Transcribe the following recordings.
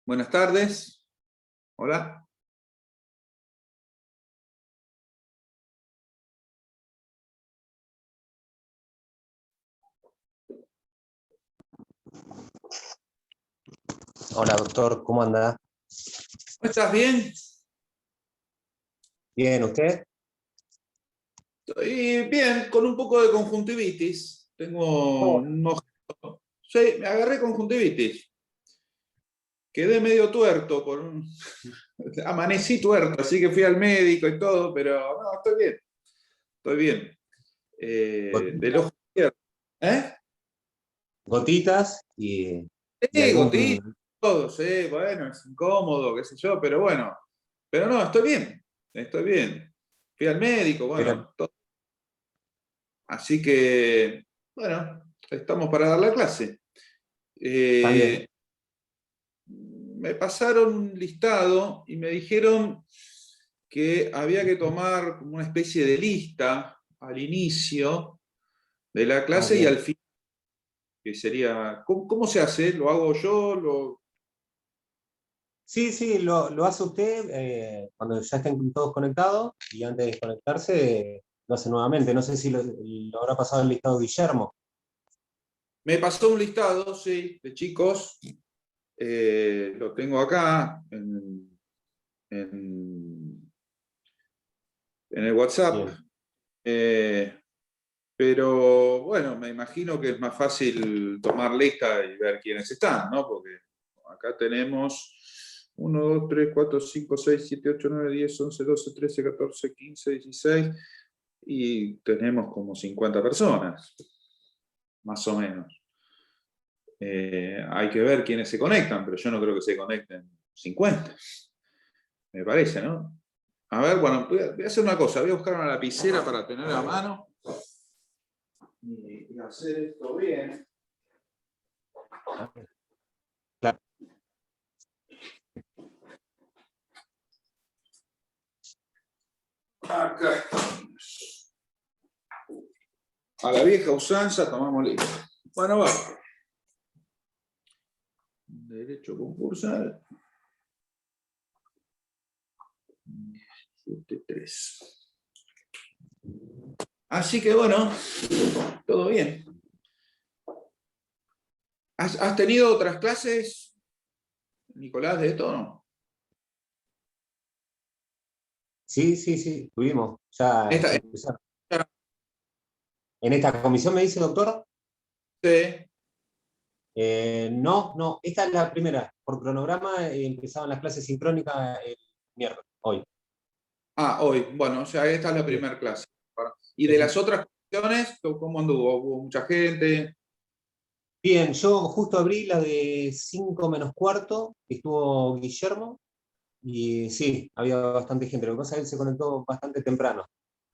Buenas tardes. Hola. Hola doctor, ¿cómo anda? ¿No estás bien? Bien, ¿usted? Estoy bien, con un poco de conjuntivitis. Tengo un ojo. Sí, me agarré conjuntivitis. Quedé medio tuerto. Amanecí tuerto, así que fui al médico y todo, pero no, estoy bien. Estoy bien. Del ojo izquierdo. ¿Eh? Gotitas y Sí, algún... gotitas, todo, sí, bueno, es incómodo, qué sé yo, pero bueno. Pero no, estoy bien. Estoy bien. Fui al médico, Pero, bueno, todo. Así que, bueno, estamos para dar la clase. está bien. Me pasaron un listado y me dijeron que había que tomar como una especie de lista al inicio de la Ah, clase y bien. al final, que sería, ¿cómo se hace? ¿Lo hago yo? Sí, sí, lo hace usted cuando ya estén todos conectados y antes de desconectarse lo hace nuevamente. No sé si lo habrá pasado el listado Guillermo. Me pasó un listado, sí, de chicos. Lo tengo acá en- en el WhatsApp. Bien. Eh, Pero bueno, me imagino que es más fácil tomar lista y ver quiénes están, ¿no? Porque acá tenemos 1, 2, 3, 4, 5, 6, 7, 8, 9, 10, 11, 12, 13, 14, 15, 16 y tenemos como 50 personas, más o menos. Hay que ver quiénes se conectan, pero yo no creo que se conecten 50, me parece, ¿no? A ver, bueno, voy a hacer una cosa, voy a buscar una lapicera para tener a mano y hacer esto bien. Claro. Acá estamos. A la vieja usanza tomamos lista. Bueno, va. Derecho concursal. 7-3. Así que bueno, todo bien. ¿Has tenido otras clases, Nicolás, de esto o no? Sí, sí, sí, tuvimos. Ya Esta, empezaron. ¿En esta comisión me dice, doctor? este, No, no, esta es la primera. Por cronograma empezaban las clases sincrónicas el miércoles, hoy. hoy. Bueno, o sea, esta es la Sí. primera clase. ¿Y de las otras cuestiones, cómo anduvo? ¿Hubo mucha gente? Bien, yo justo abrí la de 5 menos cuarto, que estuvo Guillermo, y sí, había bastante gente. Lo que pasa es que él se conectó bastante temprano.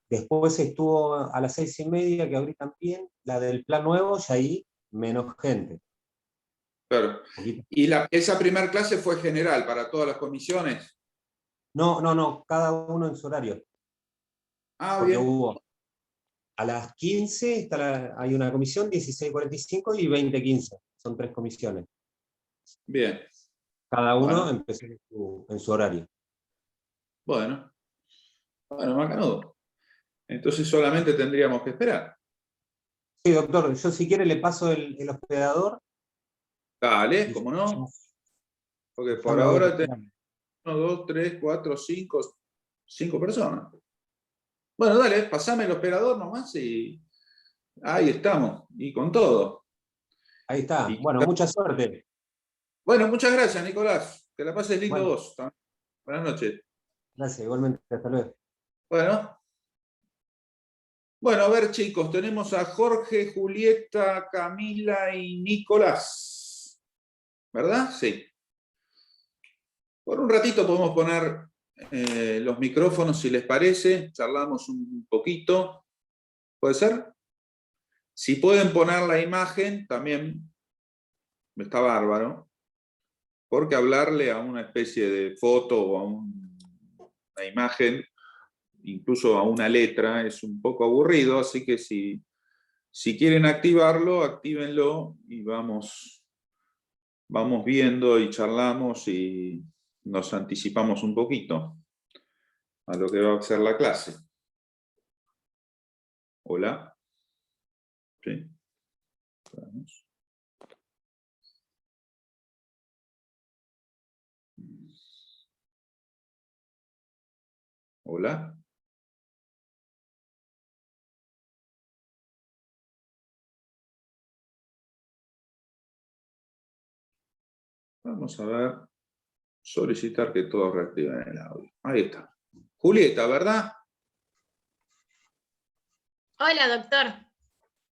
Después estuvo a las 6:30, que abrí también, la del plan nuevo, y ahí menos gente. Claro. Un poquito. ¿Y esa primera clase fue general para todas las comisiones? No, no, no, cada uno en su horario, Ah, porque bien. hubo a las 15, hay una comisión, 16:45 y 20:15. Son 3 comisiones. Bien. Cada uno Bueno, empezó en su horario. bueno. Bueno, macanudo. Entonces solamente tendríamos que esperar. Sí, doctor, yo si quiere le paso el hospedador Dale, y ya ¿cómo no? Porque por lo voy ahora tenemos retirando. 1, 2, 3, 4, 5 personas. Bueno, dale, pasame el operador nomás y ahí estamos. Y con todo. Ahí está. Y, Bueno, mucha suerte. bueno, muchas gracias, Nicolás. Que la pases lindo Bueno, vos también. Buenas noches. gracias, igualmente. Hasta luego. Bueno, bueno, a ver, chicos, tenemos a Jorge, Julieta, Camila y Nicolás. ¿Verdad? Sí. Por un ratito podemos poner los micrófonos, si les parece. Charlamos un poquito. ¿Puede ser? Si pueden poner la imagen, también está bárbaro. Porque hablarle a una especie de foto o a una imagen, incluso a una letra, es un poco aburrido. Así que si quieren activarlo, actívenlo y vamos vamos viendo y charlamos y nos anticipamos un poquito a lo que va a ser la clase. Hola. Sí. Vamos. Hola. Vamos a ver. Solicitar que todos reactiven el audio. Ahí está. Julieta, ¿verdad? Hola, doctor.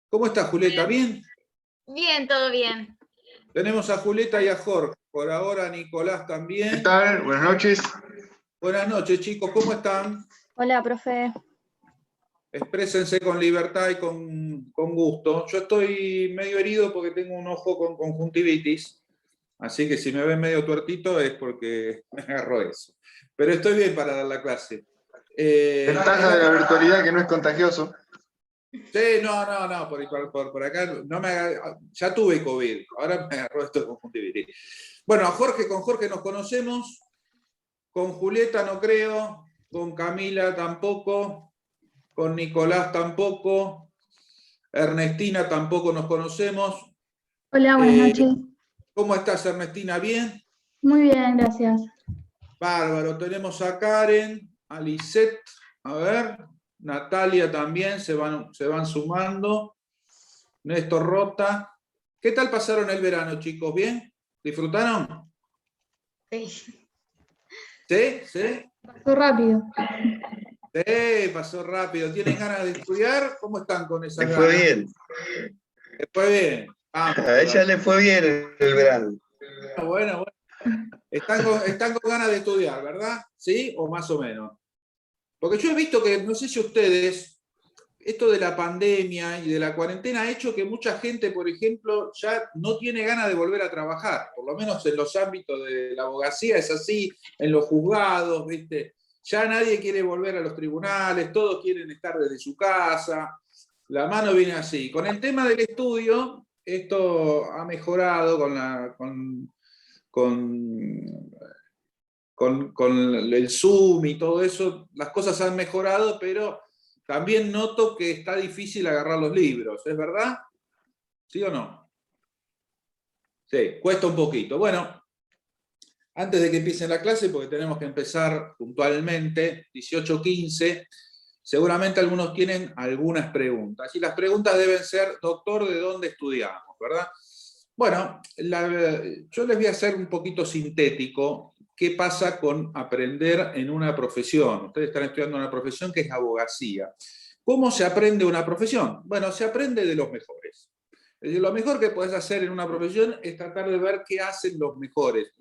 ¿Cómo está, Julieta? ¿Bien? Bien, todo bien. Tenemos a Julieta y a Jorge. Por ahora, Nicolás también. ¿Qué tal? Buenas noches. Buenas noches, chicos. ¿Cómo están? Hola, profe. Exprésense con libertad y con gusto. Yo estoy medio herido porque tengo un ojo con conjuntivitis. Así que si me ven medio tuertito es porque me agarró eso. Pero estoy bien para dar la clase. Ventaja de la virtualidad que no es contagioso. Sí, no, por acá no me ya tuve COVID, ahora me agarró esto de conjuntivitis. Bueno, con Jorge nos conocemos, con Julieta no creo, con Camila tampoco, con Nicolás tampoco, Ernestina tampoco nos conocemos. Hola, buenas noches. ¿Cómo estás, Ernestina? ¿Bien? Muy bien, gracias. Bárbaro, tenemos a Karen, a Lisette, a ver, Natalia también, se van sumando, Néstor Rota. ¿Qué tal pasaron el verano, chicos? ¿Bien? ¿Disfrutaron? Sí. ¿Sí? ¿Sí? Pasó rápido. Sí, pasó rápido. ¿Tienen ganas de estudiar? ¿Cómo están con esas Le ganas? fue bien. ¿Les fue bien? Vamos, A ella le fue bien el verano. bueno. Están con ganas de estudiar, ¿verdad? ¿Sí? ¿O más o menos? Porque yo he visto que, no sé si ustedes, esto de la pandemia y de la cuarentena ha hecho que mucha gente, por ejemplo, ya no tiene ganas de volver a trabajar, por lo menos en los ámbitos de la abogacía es así, en los juzgados, ¿viste? Ya nadie quiere volver a los tribunales, todos quieren estar desde su casa, la mano viene así. Con el tema del estudio, esto ha mejorado con el Zoom y todo eso, las cosas han mejorado, pero también noto que está difícil agarrar los libros, ¿es verdad? ¿Sí o no? Sí, cuesta un poquito. Bueno, antes de que empiece la clase, porque tenemos que empezar puntualmente, 18:15, seguramente algunos tienen algunas preguntas. Y las preguntas deben ser, doctor, ¿de dónde estudiamos? ¿Verdad? Bueno, yo les voy a hacer un poquito sintético qué pasa con aprender en una profesión. Ustedes están estudiando una profesión que es abogacía. ¿Cómo se aprende una profesión? Bueno, se aprende de los mejores. Es decir, lo mejor que puedes hacer en una profesión es tratar de ver qué hacen los mejores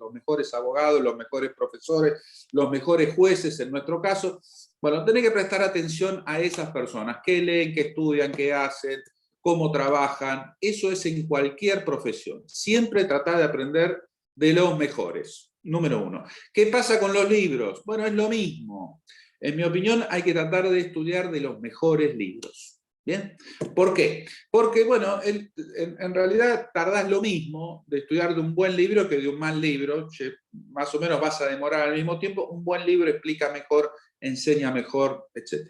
abogados, los mejores profesores, los mejores jueces, en nuestro caso. Bueno, tenés que prestar atención a esas personas, qué leen, qué estudian, qué hacen, cómo trabajan. Eso es en cualquier profesión. Siempre tratar de aprender de los mejores. Número uno. ¿Qué pasa con los libros? Bueno, es lo mismo. En mi opinión, hay que tratar de estudiar de los mejores libros. ¿Bien? ¿Por qué? Porque, bueno, en realidad tardás lo mismo de estudiar de un buen libro que de un mal libro. Más o menos vas a demorar al mismo tiempo. Un buen libro explica mejor, enseña mejor, etc.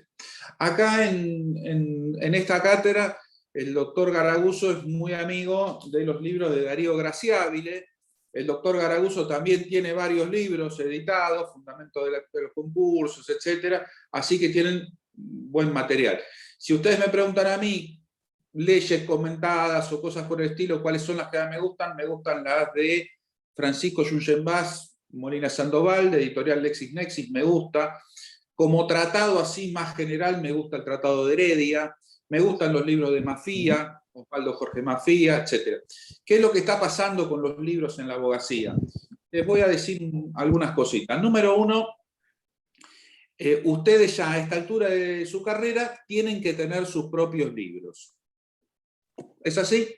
Acá en esta cátedra, el doctor Garaguso es muy amigo de los libros de Darío Graciabile. El doctor Garaguso también tiene varios libros editados, Fundamentos de los concursos, etc. Así que tienen buen material. Si ustedes me preguntan a mí, leyes comentadas o cosas por el estilo, ¿cuáles son las que me gustan? Me gustan las de Francisco Yungenbas, Molina Sandoval, de editorial LexisNexis, me gusta. Como tratado así más general, me gusta el Tratado de Heredia, me gustan los libros de Mafía, Osvaldo Jorge Mafía, etc. ¿Qué es lo que está pasando con los libros en la abogacía? Les voy a decir algunas cositas. Número uno, ustedes ya a esta altura de su carrera tienen que tener sus propios libros. ¿Es así?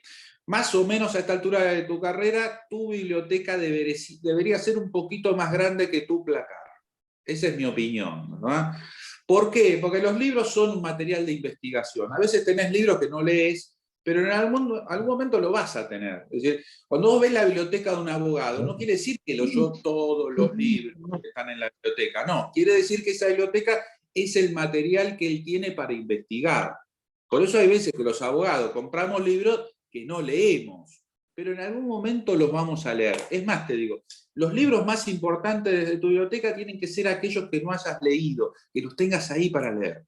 Más o menos a esta altura de tu carrera, tu biblioteca debería ser un poquito más grande que tu placar. Esa es mi opinión, ¿verdad? ¿Por qué? Porque los libros son un material de investigación. A veces tenés libros que no lees, pero en algún momento lo vas a tener. Es decir, cuando vos ves la biblioteca de un abogado, no quiere decir que leyó todos los libros que están en la biblioteca, no, quiere decir que esa biblioteca es el material que él tiene para investigar. Por eso hay veces que los abogados compramos libros que no leemos, pero en algún momento los vamos a leer. Es más, te digo, los libros más importantes de tu biblioteca tienen que ser aquellos que no hayas leído, que los tengas ahí para leer.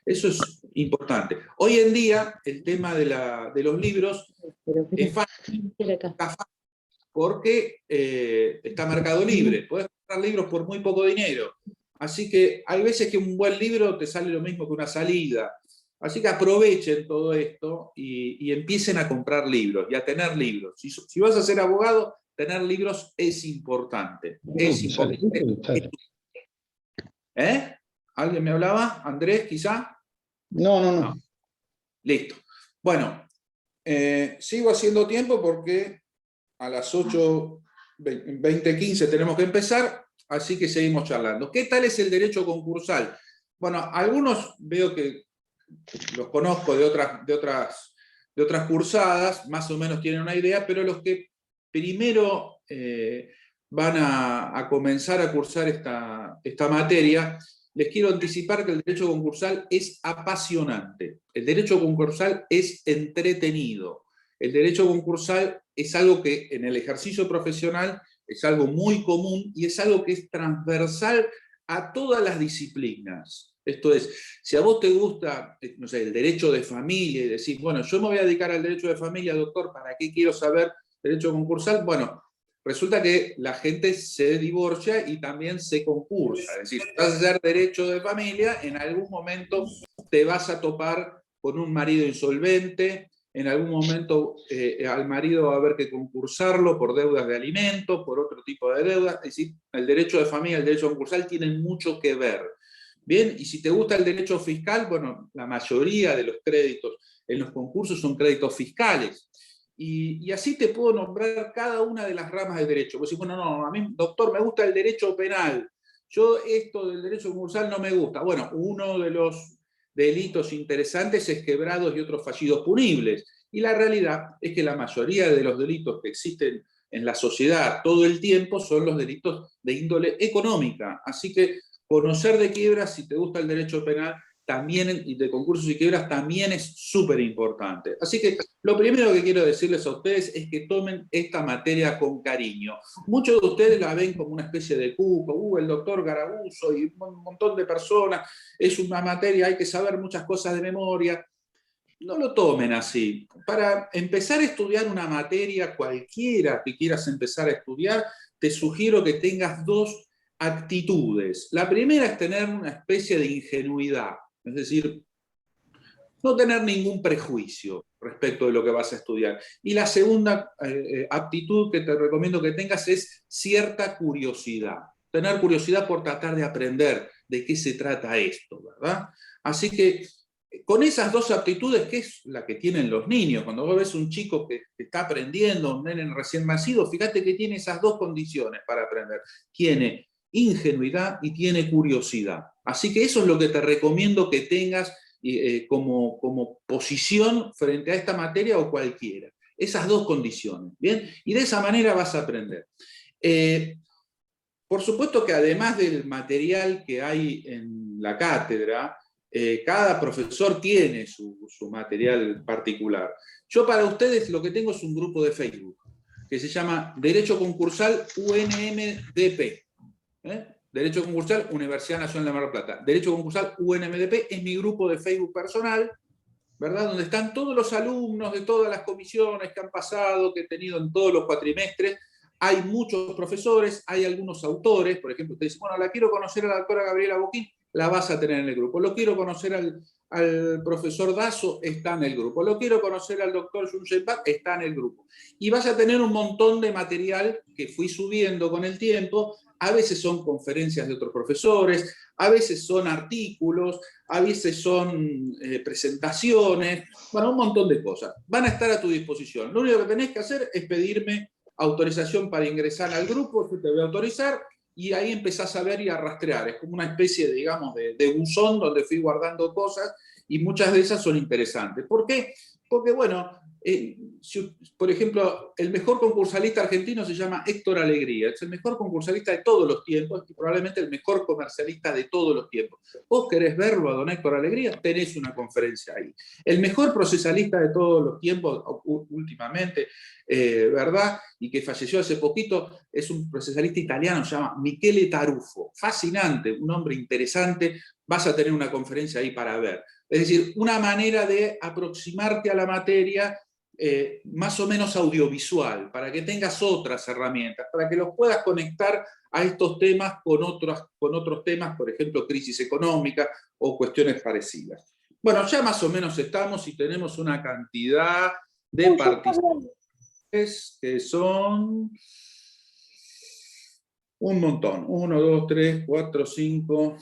Eso es importante. Hoy en día, el tema de los libros es fácil, porque está Mercado Libre. Podés comprar libros por muy poco dinero. Así que hay veces que un buen libro te sale lo mismo que una salida. Así que aprovechen todo esto y empiecen a comprar libros y a tener libros. Si vas a ser abogado, tener libros es importante. Es importante. ¿Alguien me hablaba? ¿Andrés, quizá? No. Listo. Bueno, sigo haciendo tiempo porque a las 8:20:15 tenemos que empezar, así que seguimos charlando. ¿Qué tal es el derecho concursal? Bueno, algunos veo que los conozco de otras cursadas, más o menos tienen una idea, pero los que primero van a comenzar a cursar esta materia, les quiero anticipar que el derecho concursal es apasionante. El derecho concursal es entretenido. El derecho concursal es algo que en el ejercicio profesional es algo muy común y es algo que es transversal a todas las disciplinas. Esto es, si a vos te gusta, no sé, el derecho de familia y decís, bueno, yo me voy a dedicar al derecho de familia, doctor, ¿para qué quiero saber derecho concursal? Bueno, resulta que la gente se divorcia y también se concursa. Es decir, si vas a hacer derecho de familia, en algún momento te vas a topar con un marido insolvente, en algún momento al marido va a haber que concursarlo por deudas de alimentos, por otro tipo de deudas. Es decir, el derecho de familia y el derecho concursal tienen mucho que ver. Bien, y si te gusta el derecho fiscal, bueno, la mayoría de los créditos en los concursos son créditos fiscales. Y así te puedo nombrar cada una de las ramas del derecho. Vos decís, bueno, no, a mí, doctor, me gusta el derecho penal. Yo esto del derecho concursal no me gusta. Bueno, uno de los delitos interesantes es quebrados y otros fallidos punibles. Y la realidad es que la mayoría de los delitos que existen en la sociedad todo el tiempo son los delitos de índole económica. Así que conocer de quiebras, si te gusta el derecho penal, también, y de concursos y quiebras, también es súper importante. Así que lo primero que quiero decirles a ustedes es que tomen esta materia con cariño. Muchos de ustedes la ven como una especie de cuco, el doctor Garabuso y un montón de personas, es una materia, hay que saber muchas cosas de memoria. No lo tomen así. Para empezar a estudiar una materia cualquiera que quieras empezar a estudiar, te sugiero que tengas dos actitudes. La primera es tener una especie de ingenuidad, es decir, no tener ningún prejuicio respecto de lo que vas a estudiar. Y la segunda actitud que te recomiendo que tengas es cierta curiosidad. Tener curiosidad por tratar de aprender de qué se trata esto, ¿verdad? Así que con esas dos aptitudes, que es la que tienen los niños, cuando vos ves un chico que está aprendiendo, un nene recién nacido, fíjate que tiene esas dos condiciones para aprender. Tiene ingenuidad y tiene curiosidad. Así que eso es lo que te recomiendo que tengas como posición frente a esta materia o cualquiera. Esas dos condiciones, ¿bien? Y de esa manera vas a aprender. Por supuesto que además del material que hay en la cátedra, cada profesor tiene su material particular. Yo para ustedes lo que tengo es un grupo de Facebook que se llama Derecho Concursal UNMDP. Derecho Concursal Universidad Nacional de Mar del Plata. Derecho Concursal UNMDP es mi grupo de Facebook personal, ¿verdad? Donde están todos los alumnos de todas las comisiones que han pasado, que he tenido en todos los cuatrimestres. Hay muchos profesores, hay algunos autores. Por ejemplo, usted dice, bueno, la quiero conocer a la doctora Gabriela Boquín, la vas a tener en el grupo. Lo quiero conocer al profesor Dazo, está en el grupo. Lo quiero conocer al doctor Junsheipat, está en el grupo. Y vas a tener un montón de material que fui subiendo con el tiempo. A veces son conferencias de otros profesores, a veces son artículos, a veces son presentaciones, bueno, un montón de cosas. Van a estar a tu disposición. Lo único que tenés que hacer es pedirme autorización para ingresar al grupo, yo te voy a autorizar, y ahí empezás a ver y a rastrear. Es como una especie, digamos, de buzón donde fui guardando cosas y muchas de esas son interesantes. ¿Por qué? Porque, bueno, por ejemplo, el mejor concursalista argentino se llama Héctor Alegría, es el mejor concursalista de todos los tiempos y probablemente el mejor comercialista de todos los tiempos. ¿Vos querés verlo a don Héctor Alegría? Tenés una conferencia ahí. El mejor procesalista de todos los tiempos, últimamente, ¿verdad? Y que falleció hace poquito, es un procesalista italiano, se llama Michele Tarufo. Fascinante, un hombre interesante, vas a tener una conferencia ahí para ver. Es decir, una manera de aproximarte a la materia más o menos audiovisual, para que tengas otras herramientas, para que los puedas conectar a estos temas con otros temas, por ejemplo, crisis económica o cuestiones parecidas. Bueno, ya más o menos estamos y tenemos una cantidad de participantes que son un montón. 1, 2, 3, 4, 5...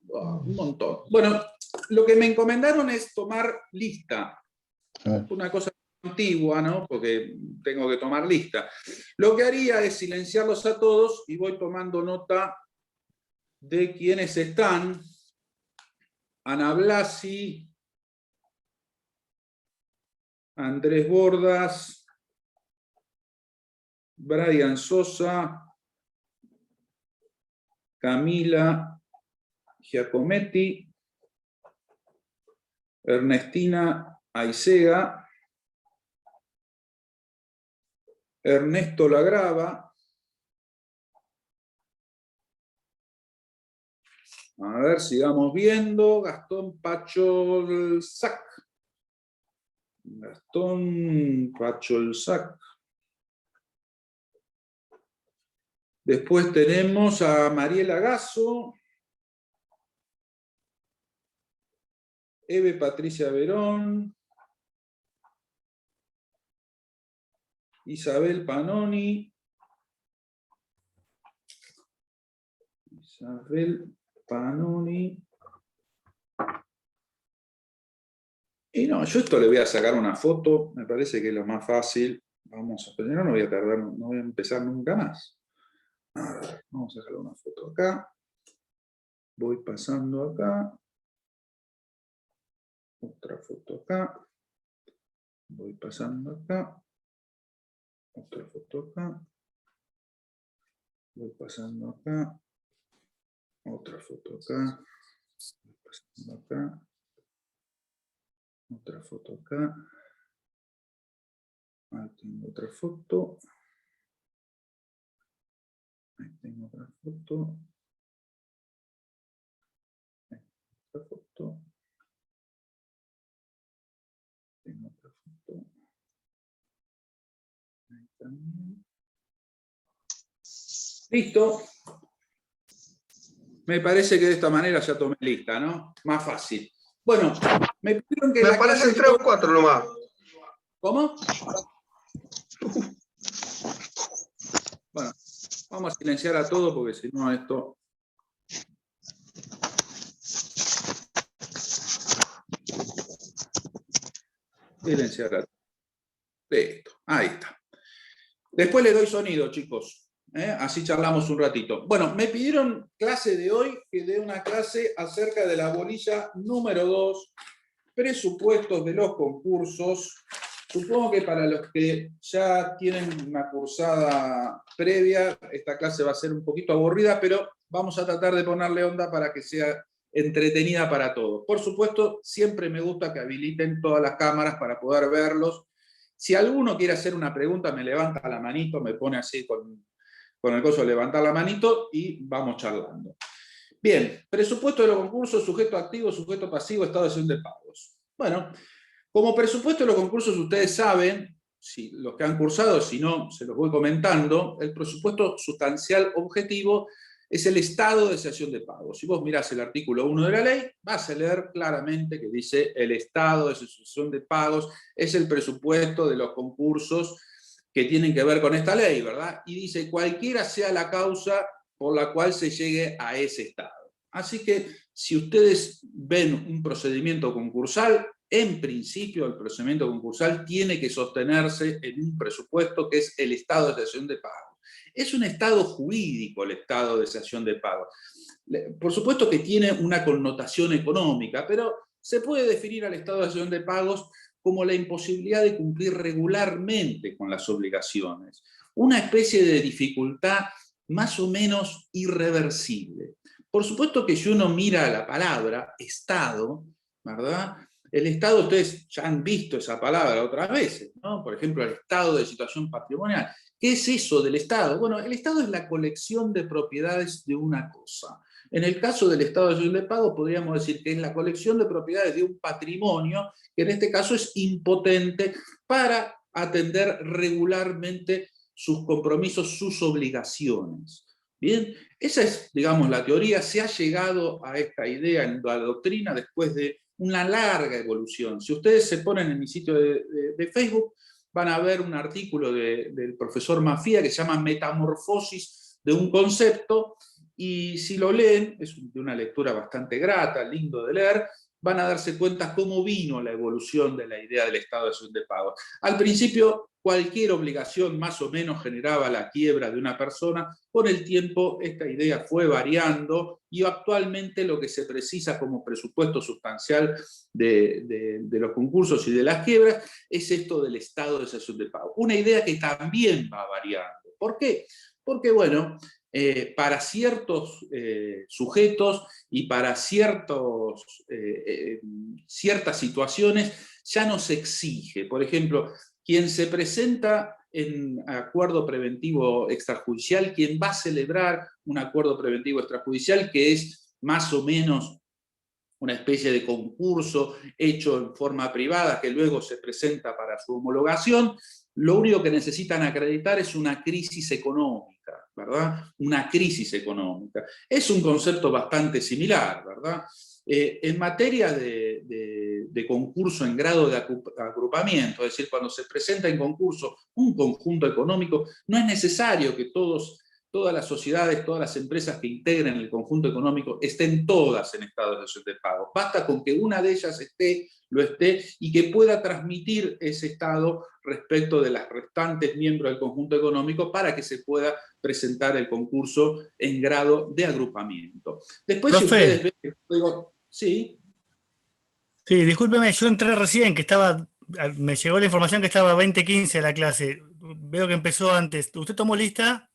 un montón. Bueno, lo que me encomendaron es tomar lista. Una cosa antigua, ¿no? Porque tengo que tomar lista. Lo que haría es silenciarlos a todos y voy tomando nota de quienes están. Ana Blasi, Andrés Bordas, Brian Sosa, Camila Giacometti, Ernestina Aisega, Ernesto Lagrava, a ver, sigamos viendo, Gastón Pacholsac, después tenemos a Mariela Gasso, Eve Patricia Verón, Isabel Panoni, y no, yo esto le voy a sacar una foto, me parece que es lo más fácil. Vamos a poner, no voy a tardar, no voy a empezar nunca más. A ver, vamos a sacar una foto acá. Voy pasando acá. Otra foto acá. Voy pasando acá. Otra foto acá. Voy pasando acá. Otra foto acá. Voy pasando acá. Otra foto acá. Ahí tengo otra foto. Ahí tengo otra foto. Otra foto. Tengo otra foto. Ahí también. Listo. Me parece que de esta manera ya tomé lista, ¿no? Más fácil. Bueno, me pidieron que Me aparecen 3 o 4 nomás. ¿Cómo? Bueno, vamos a silenciar a todos porque si no esto... Silenciar a todos. Listo, ahí está. Después le doy sonido, chicos. Así charlamos un ratito. Bueno, me pidieron clase de hoy, que dé una clase acerca de la bolilla número 2, presupuestos de los concursos. Supongo que para los que ya tienen una cursada previa, esta clase va a ser un poquito aburrida, pero vamos a tratar de ponerle onda para que sea entretenida para todos. Por supuesto, siempre me gusta que habiliten todas las cámaras para poder verlos. Si alguno quiere hacer una pregunta, me levanta la manito, me pone así con el coso de levantar la manito y vamos charlando. Bien, presupuesto de los concursos, sujeto activo, sujeto pasivo, estado de acción de pagos. Bueno, como presupuesto de los concursos ustedes saben, si los que han cursado, si no, se los voy comentando, el presupuesto sustancial objetivo es el estado de cesación de pagos. Si vos mirás el artículo 1 de la ley, vas a leer claramente que dice el estado de cesación de pagos es el presupuesto de los concursos que tienen que ver con esta ley, ¿verdad? Y dice cualquiera sea la causa por la cual se llegue a ese estado. Así que si ustedes ven un procedimiento concursal, en principio el procedimiento concursal tiene que sostenerse en un presupuesto que es el estado de cesación de pagos. Es un estado jurídico el estado de cesación de pagos. Por supuesto que tiene una connotación económica, pero se puede definir al estado de excepción de pagos como la imposibilidad de cumplir regularmente con las obligaciones, una especie de dificultad más o menos irreversible. Por supuesto que si uno mira la palabra Estado, ¿verdad? El Estado, ustedes ya han visto esa palabra otras veces, ¿no? Por ejemplo, el estado de situación patrimonial. ¿Qué es eso del Estado? Bueno, el Estado es la colección de propiedades de una cosa. En el caso del estado de excepción de pago, podríamos decir que es la colección de propiedades de un patrimonio, que en este caso es impotente para atender regularmente sus compromisos, sus obligaciones. Bien, esa es, digamos, la teoría. Se ha llegado a esta idea en la doctrina después de una larga evolución. Si ustedes se ponen en mi sitio de Facebook, van a ver un artículo del profesor Mafía que se llama Metamorfosis de un concepto, y si lo leen, es de una lectura bastante grata, lindo de leer, van a darse cuenta cómo vino la evolución de la idea del estado de excepción de pago. Al principio, cualquier obligación más o menos generaba la quiebra de una persona. Con el tiempo, esta idea fue variando y actualmente lo que se precisa como presupuesto sustancial de los concursos y de las quiebras es esto del estado de excepción de pago. Una idea que también va variando. ¿Por qué? Porque, bueno, para ciertos sujetos y para ciertas situaciones ya no se exige. Por ejemplo, quien se presenta en acuerdo preventivo extrajudicial, quien va a celebrar un acuerdo preventivo extrajudicial, que es más o menos una especie de concurso hecho en forma privada que luego se presenta para su homologación, lo único que necesitan acreditar es una crisis económica, ¿verdad? Una crisis económica. Es un concepto bastante similar, ¿verdad? En materia de concurso en grado de agrupamiento, es decir, cuando se presenta en concurso un conjunto económico, no es necesario que todas las sociedades, todas las empresas que integren el conjunto económico estén todas en estado de excepción de pago. Basta con que una de ellas lo esté y que pueda transmitir ese estado respecto de las restantes miembros del conjunto económico para que se pueda presentar el concurso en grado de agrupamiento. Después, Profe, si ustedes ven el código, sí. Sí, discúlpeme, yo entré recién, me llegó la información que estaba 20:15 la clase. Veo que empezó antes. ¿Usted tomó lista?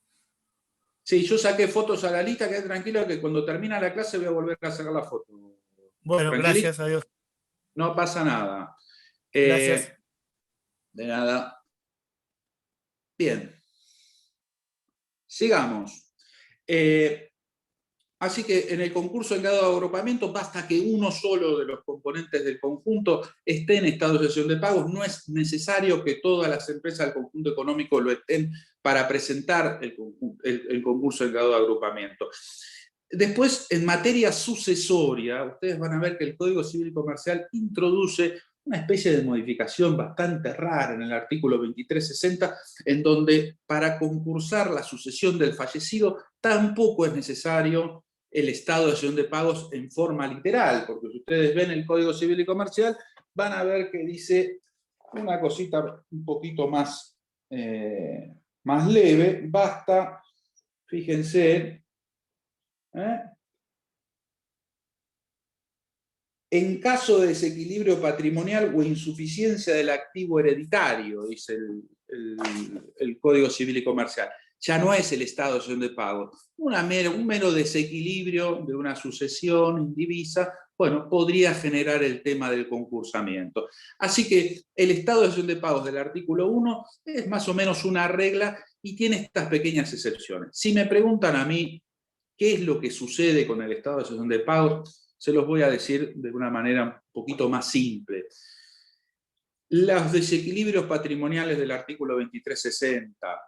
Sí, yo saqué fotos a la lista, quedé tranquilo que cuando termina la clase voy a volver a sacar la foto. Bueno, Tranquilito, gracias, adiós. no pasa nada. Gracias. De nada. Bien. Sigamos. Así que en el concurso en grado de agrupamiento basta que uno solo de los componentes del conjunto esté en estado de excepción de pagos. No es necesario que todas las empresas del conjunto económico lo estén para presentar el concurso en grado de agrupamiento. Después, en materia sucesoria, ustedes van a ver que el Código Civil y Comercial introduce una especie de modificación bastante rara en el artículo 2360, en donde para concursar la sucesión del fallecido tampoco es necesario el estado de excepción de pagos en forma literal, porque si ustedes ven el Código Civil y Comercial, van a ver que dice una cosita un poquito más leve. Basta, fíjense, en caso de desequilibrio patrimonial o insuficiencia del activo hereditario, dice el Código Civil y Comercial. Ya no es el estado de excepción de pago. Un mero desequilibrio de una sucesión indivisa, bueno, podría generar el tema del concursamiento. Así que el estado de excepción de pagos del artículo 1 es más o menos una regla y tiene estas pequeñas excepciones. Si me preguntan a mí qué es lo que sucede con el estado de excepción de pagos, se los voy a decir de una manera un poquito más simple. Los desequilibrios patrimoniales del artículo 2360,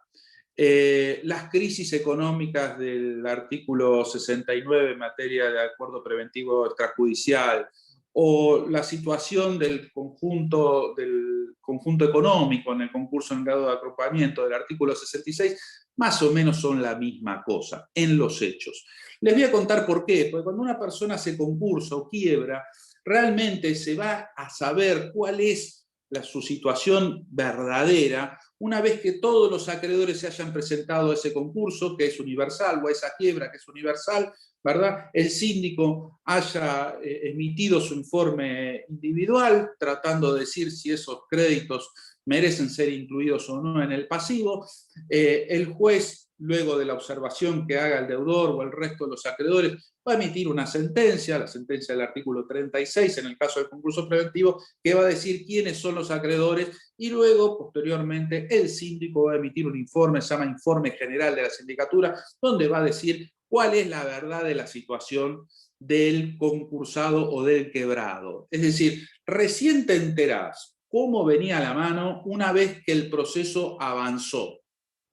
las crisis económicas del artículo 69 en materia de acuerdo preventivo extrajudicial, o la situación del conjunto económico en el concurso en grado de agrupamiento del artículo 66, más o menos son la misma cosa en los hechos. Les voy a contar por qué, porque cuando una persona se concursa o quiebra, realmente se va a saber cuál es su situación verdadera una vez que todos los acreedores se hayan presentado a ese concurso, que es universal, o a esa quiebra, que es universal, ¿verdad? El síndico haya emitido su informe individual, tratando de decir si esos créditos merecen ser incluidos o no en el pasivo. El juez, luego de la observación que haga el deudor o el resto de los acreedores, va a emitir una sentencia, la sentencia del artículo 36, en el caso del concurso preventivo, que va a decir quiénes son los acreedores, y luego, posteriormente, el síndico va a emitir un informe, se llama informe general de la sindicatura, donde va a decir cuál es la verdad de la situación del concursado o del quebrado. Es decir, recién te enterás cómo venía la mano una vez que el proceso avanzó,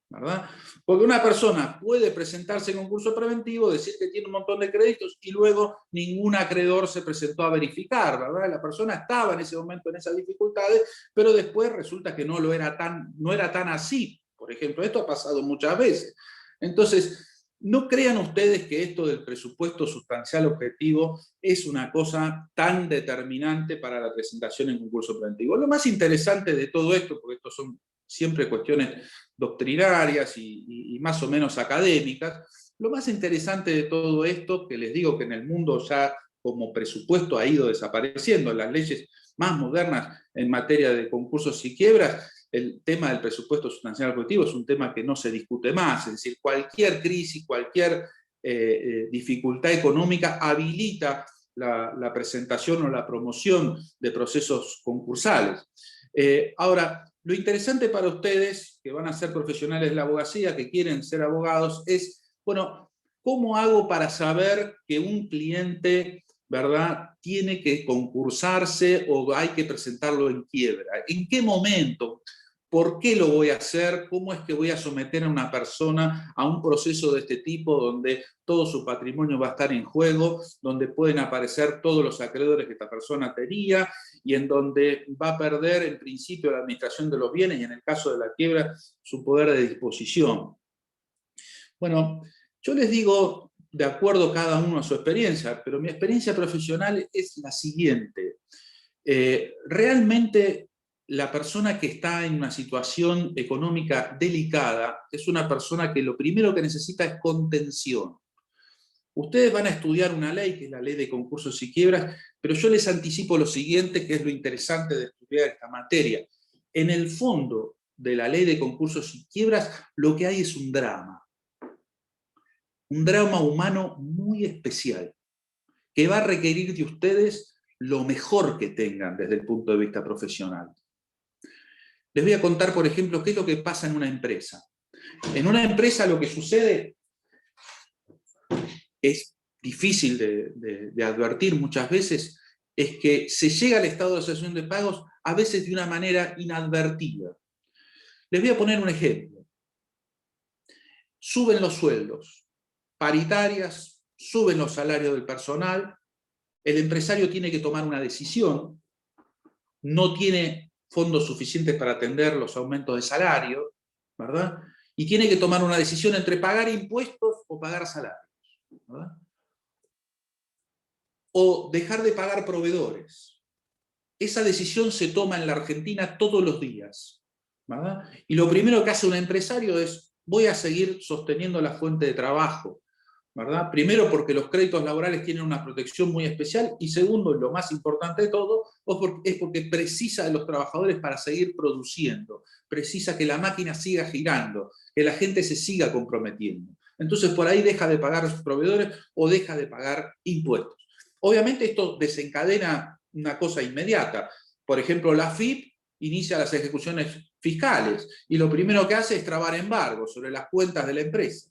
¿verdad? Porque una persona puede presentarse en concurso preventivo, decir que tiene un montón de créditos y luego ningún acreedor se presentó a verificar, ¿verdad? La persona estaba en ese momento en esas dificultades, pero después resulta que no era tan así. Por ejemplo, esto ha pasado muchas veces. Entonces, no crean ustedes que esto del presupuesto sustancial objetivo es una cosa tan determinante para la presentación en concurso preventivo. Lo más interesante de todo esto, porque estos son siempre cuestiones doctrinarias y más o menos académicas, lo más interesante de todo esto, que les digo que en el mundo ya como presupuesto ha ido desapareciendo, las leyes más modernas en materia de concursos y quiebras, el tema del presupuesto sustancial objetivo es un tema que no se discute más, es decir, cualquier crisis, cualquier dificultad económica habilita la presentación o la promoción de procesos concursales. Ahora, lo interesante para ustedes, que van a ser profesionales de la abogacía, que quieren ser abogados, es, bueno, ¿cómo hago para saber que un cliente, ¿verdad?, tiene que concursarse o hay que presentarlo en quiebra? ¿En qué momento? ¿Por qué lo voy a hacer? ¿Cómo es que voy a someter a una persona a un proceso de este tipo donde todo su patrimonio va a estar en juego, donde pueden aparecer todos los acreedores que esta persona tenía y en donde va a perder en principio la administración de los bienes y en el caso de la quiebra su poder de disposición? Bueno, yo les digo de acuerdo cada uno a su experiencia, pero mi experiencia profesional es la siguiente. Realmente la persona que está en una situación económica delicada es una persona que lo primero que necesita es contención. Ustedes van a estudiar una ley, que es la ley de concursos y quiebras, pero yo les anticipo lo siguiente, que es lo interesante de estudiar esta materia. En el fondo de la ley de concursos y quiebras, lo que hay es un drama humano muy especial, que va a requerir de ustedes lo mejor que tengan desde el punto de vista profesional. Les voy a contar, por ejemplo, qué es lo que pasa en una empresa. En una empresa lo que sucede es difícil de advertir muchas veces, es que se llega al estado de cesación de pagos a veces de una manera inadvertida. Les voy a poner un ejemplo. Suben los sueldos, paritarias, suben los salarios del personal, el empresario tiene que tomar una decisión, no tiene fondos suficientes para atender los aumentos de salario, ¿verdad? Y tiene que tomar una decisión entre pagar impuestos o pagar salarios, ¿verdad? O dejar de pagar proveedores. Esa decisión se toma en la Argentina todos los días, ¿verdad? Y lo primero que hace un empresario es, voy a seguir sosteniendo la fuente de trabajo, ¿verdad? Primero porque los créditos laborales tienen una protección muy especial y segundo, y lo más importante de todo, es porque precisa de los trabajadores para seguir produciendo, precisa que la máquina siga girando, que la gente se siga comprometiendo. Entonces por ahí deja de pagar a sus proveedores o deja de pagar impuestos. Obviamente esto desencadena una cosa inmediata. Por ejemplo, la AFIP inicia las ejecuciones fiscales y lo primero que hace es trabar embargos sobre las cuentas de la empresa.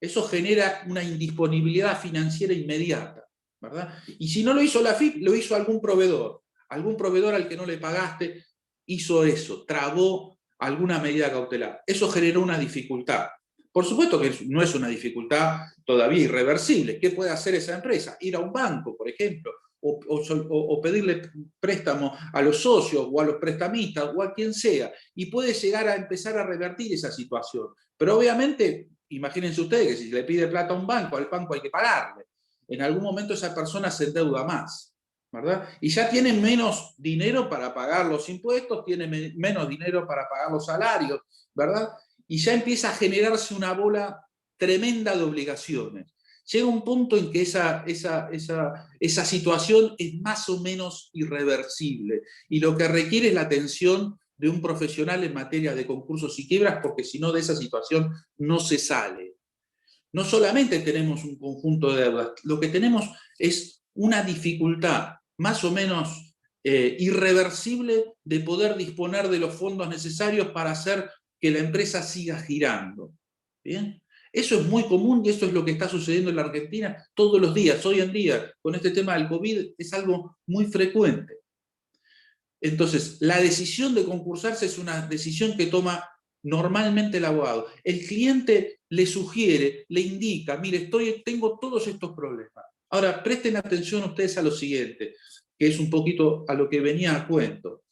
Eso genera una indisponibilidad financiera inmediata, ¿verdad? Y si no lo hizo la AFIP, lo hizo algún proveedor al que no le pagaste, hizo eso, trabó alguna medida cautelar. Eso generó una dificultad. Por supuesto que no es una dificultad todavía irreversible. ¿Qué puede hacer esa empresa? Ir a un banco, por ejemplo, o pedirle préstamo a los socios o a los prestamistas o a quien sea, y puede llegar a empezar a revertir esa situación. Pero obviamente, imagínense ustedes que si le pide plata a un banco, al banco hay que pagarle. En algún momento esa persona se endeuda más, ¿verdad? Y ya tiene menos dinero para pagar los impuestos, tiene menos dinero para pagar los salarios, ¿verdad? Y ya empieza a generarse una bola tremenda de obligaciones. Llega un punto en que esa situación es más o menos irreversible, y lo que requiere es la atención de un profesional en materia de concursos y quiebras, porque si no, de esa situación no se sale. No solamente tenemos un conjunto de deudas, lo que tenemos es una dificultad más o menos irreversible de poder disponer de los fondos necesarios para hacer que la empresa siga girando. ¿Bien? Eso es muy común y eso es lo que está sucediendo en la Argentina todos los días. Hoy en día, con este tema del COVID, es algo muy frecuente. Entonces, la decisión de concursarse es una decisión que toma normalmente el abogado. El cliente le sugiere, le indica, mire, tengo todos estos problemas. Ahora, presten atención ustedes a lo siguiente, que es un poquito a lo que venía a cuento.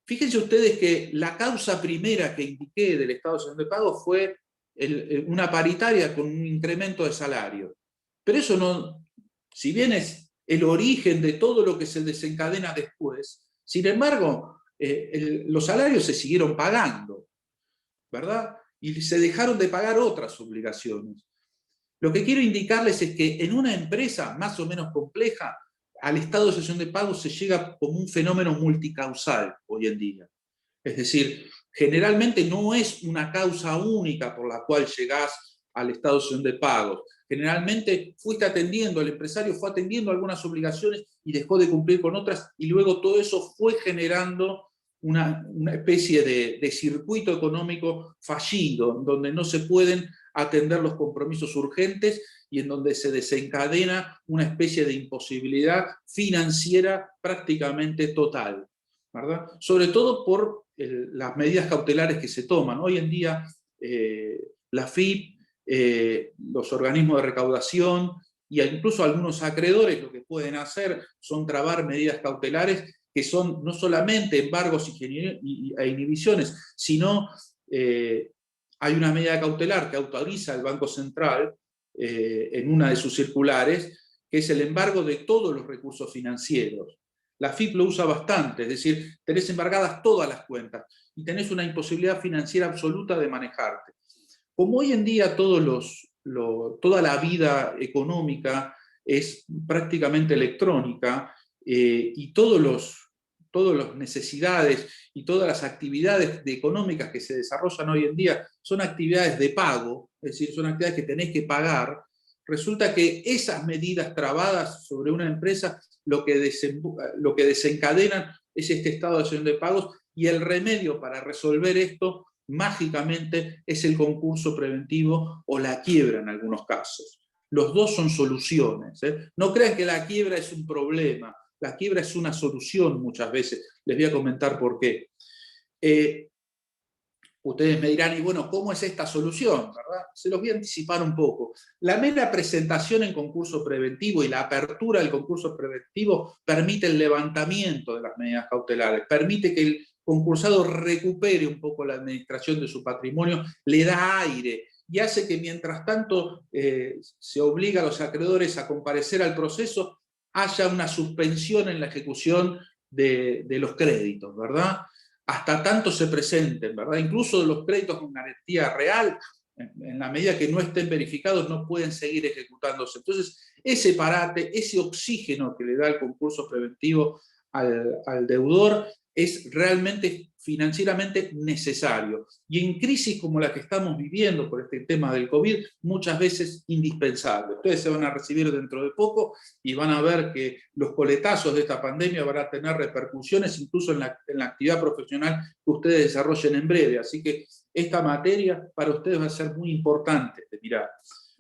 Fíjense ustedes que la causa primera que indiqué del estado de excepción de pago fue una paritaria con un incremento de salario. Pero eso no, si bien es el origen de todo lo que se desencadena después, sin embargo, los salarios se siguieron pagando, ¿verdad? Y se dejaron de pagar otras obligaciones. Lo que quiero indicarles es que en una empresa más o menos compleja, al estado de excepción de pago se llega como un fenómeno multicausal hoy en día. Es decir, generalmente no es una causa única por la cual llegás al estado de excepción de pagos. Generalmente el empresario fue atendiendo algunas obligaciones y dejó de cumplir con otras, y luego todo eso fue generando una especie de circuito económico fallido, donde no se pueden atender los compromisos urgentes y en donde se desencadena una especie de imposibilidad financiera prácticamente total, ¿verdad? Sobre todo por las medidas cautelares que se toman. Hoy en día la FIP, los organismos de recaudación e incluso algunos acreedores lo que pueden hacer son trabar medidas cautelares que son no solamente embargos e inhibiciones, sino hay una medida cautelar que autoriza al Banco Central en una de sus circulares, que es el embargo de todos los recursos financieros. La FIP lo usa bastante, es decir, tenés embargadas todas las cuentas y tenés una imposibilidad financiera absoluta de manejarte. Como hoy en día toda la vida económica es prácticamente electrónica y todas las necesidades y todas las actividades económicas que se desarrollan hoy en día son actividades de pago, es decir, son actividades que tenés que pagar, resulta que esas medidas trabadas sobre una empresa lo que desencadenan es este estado de excepción de pagos, y el remedio para resolver esto mágicamente es el concurso preventivo o la quiebra en algunos casos. Los dos son soluciones. No crean que la quiebra es un problema, la quiebra es una solución muchas veces. Les voy a comentar por qué. Ustedes me dirán, y bueno, ¿cómo es esta solución? ¿Verdad? Se los voy a anticipar un poco. La mera presentación en concurso preventivo y la apertura del concurso preventivo permite el levantamiento de las medidas cautelares, permite que el concursado recupere un poco la administración de su patrimonio, le da aire y hace que mientras tanto se obliga a los acreedores a comparecer al proceso, haya una suspensión en la ejecución de los créditos, ¿verdad? Hasta tanto se presenten, ¿verdad? Incluso los créditos con garantía real, en la medida que no estén verificados, no pueden seguir ejecutándose. Entonces, ese parate, ese oxígeno que le da el concurso preventivo al deudor es realmente financieramente necesario. Y en crisis como la que estamos viviendo por este tema del COVID, muchas veces indispensable. Ustedes se van a recibir dentro de poco y van a ver que los coletazos de esta pandemia van a tener repercusiones incluso en la actividad profesional que ustedes desarrollen en breve. Así que esta materia para ustedes va a ser muy importante de mirar.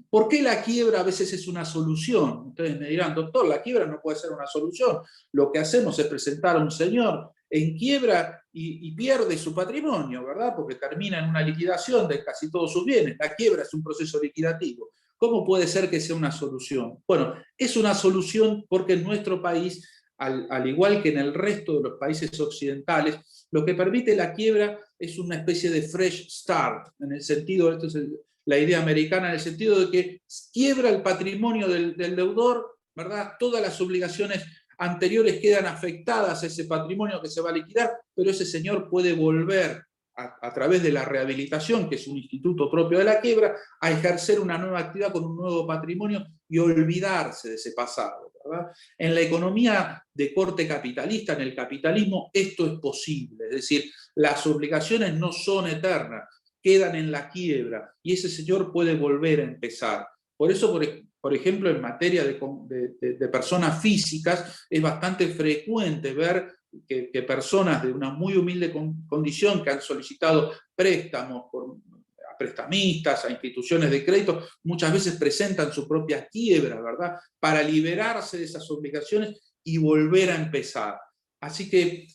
¿Por qué la quiebra a veces es una solución? Ustedes me dirán, doctor, la quiebra no puede ser una solución. Lo que hacemos es presentar a un señor en quiebra y pierde su patrimonio, ¿verdad? Porque termina en una liquidación de casi todos sus bienes. La quiebra es un proceso liquidativo. ¿Cómo puede ser que sea una solución? Bueno, es una solución porque en nuestro país, al igual que en el resto de los países occidentales, lo que permite la quiebra es una especie de fresh start, en el sentido, esto es la idea americana, en el sentido de que quiebra el patrimonio del deudor ¿verdad? Todas las obligaciones anteriores quedan afectadas a ese patrimonio que se va a liquidar, pero ese señor puede volver a través de la rehabilitación, que es un instituto propio de la quiebra, a ejercer una nueva actividad con un nuevo patrimonio y olvidarse de ese pasado, ¿verdad? En la economía de corte capitalista, en el capitalismo, esto es posible, es decir, las obligaciones no son eternas, quedan en la quiebra y ese señor puede volver a empezar. Por eso, por ejemplo, en materia de personas físicas, es bastante frecuente ver que personas de una muy humilde condición que han solicitado préstamos a prestamistas, a instituciones de crédito, muchas veces presentan su propia quiebra, ¿verdad? Para liberarse de esas obligaciones y volver a empezar. Así que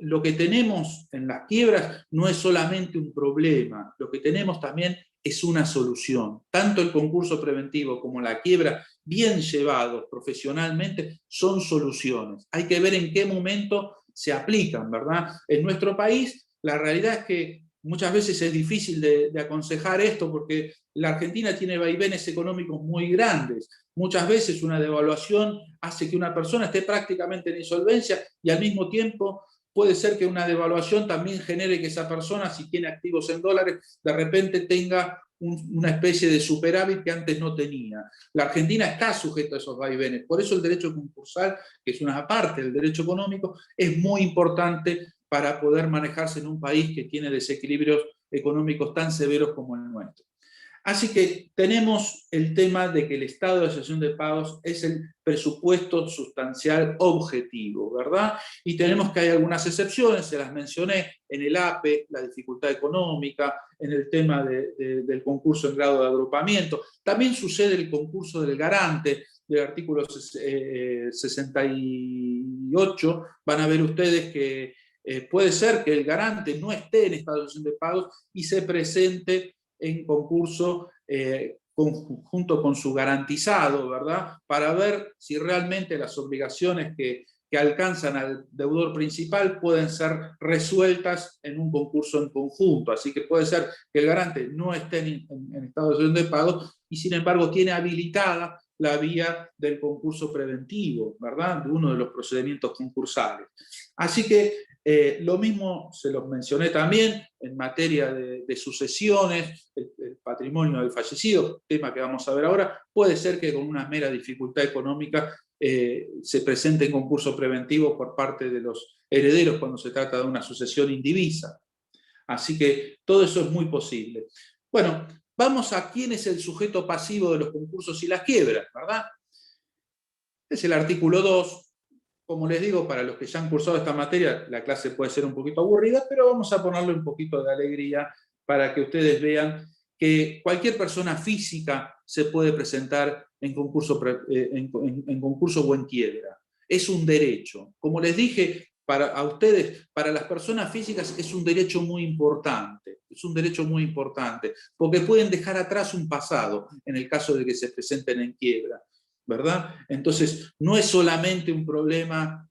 lo que tenemos en las quiebras no es solamente un problema, lo que tenemos también es una solución. Tanto el concurso preventivo como la quiebra, bien llevados profesionalmente, son soluciones. Hay que ver en qué momento se aplican, ¿verdad? En nuestro país, la realidad es que muchas veces es difícil de aconsejar esto porque la Argentina tiene vaivenes económicos muy grandes. Muchas veces una devaluación hace que una persona esté prácticamente en insolvencia y al mismo tiempo puede ser que una devaluación también genere que esa persona, si tiene activos en dólares, de repente tenga una especie de superávit que antes no tenía. La Argentina está sujeta a esos vaivenes. Por eso el derecho concursal, que es una parte del derecho económico, es muy importante para poder manejarse en un país que tiene desequilibrios económicos tan severos como el nuestro. Así que tenemos el tema de que el estado de asociación de pagos es el presupuesto sustancial objetivo, ¿verdad? Y tenemos que hay algunas excepciones, se las mencioné, en el APE, la dificultad económica, en el tema del concurso en grado de agrupamiento. También sucede el concurso del garante, del artículo 68, van a ver ustedes que puede ser que el garante no esté en estado de asociación de pagos y se presente en concurso junto con su garantizado, ¿verdad? Para ver si realmente las obligaciones que alcanzan al deudor principal pueden ser resueltas en un concurso en conjunto. Así que puede ser que el garante no esté en estado de asociación de pagos y sin embargo tiene habilitada la vía del concurso preventivo, ¿verdad? De uno de los procedimientos concursales. Así que lo mismo se los mencioné también en materia de sucesiones, el patrimonio del fallecido, tema que vamos a ver ahora, puede ser que con una mera dificultad económica se presente en concurso preventivo por parte de los herederos cuando se trata de una sucesión indivisa. Así que todo eso es muy posible. Bueno, vamos a quién es el sujeto pasivo de los concursos y las quiebras, ¿verdad? Es el artículo 2. Como les digo, para los que ya han cursado esta materia, la clase puede ser un poquito aburrida, pero vamos a ponerle un poquito de alegría para que ustedes vean que cualquier persona física se puede presentar en concurso o en quiebra. Es un derecho. Como les dije, a ustedes, para las personas físicas es un derecho muy importante. Es un derecho muy importante, porque pueden dejar atrás un pasado en el caso de que se presenten en quiebra, ¿verdad? Entonces, no es solamente un problema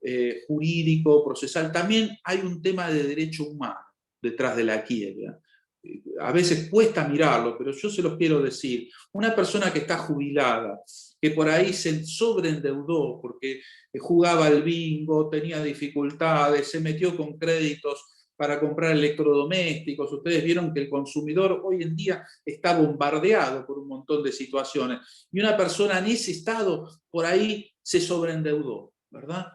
jurídico, procesal, también hay un tema de derecho humano detrás de la quiebra. A veces cuesta mirarlo, pero yo se los quiero decir. Una persona que está jubilada, que por ahí se sobreendeudó porque jugaba al bingo, tenía dificultades, se metió con créditos para comprar electrodomésticos. Ustedes vieron que el consumidor hoy en día está bombardeado por un montón de situaciones. Y una persona en ese estado, por ahí se sobreendeudó, ¿verdad?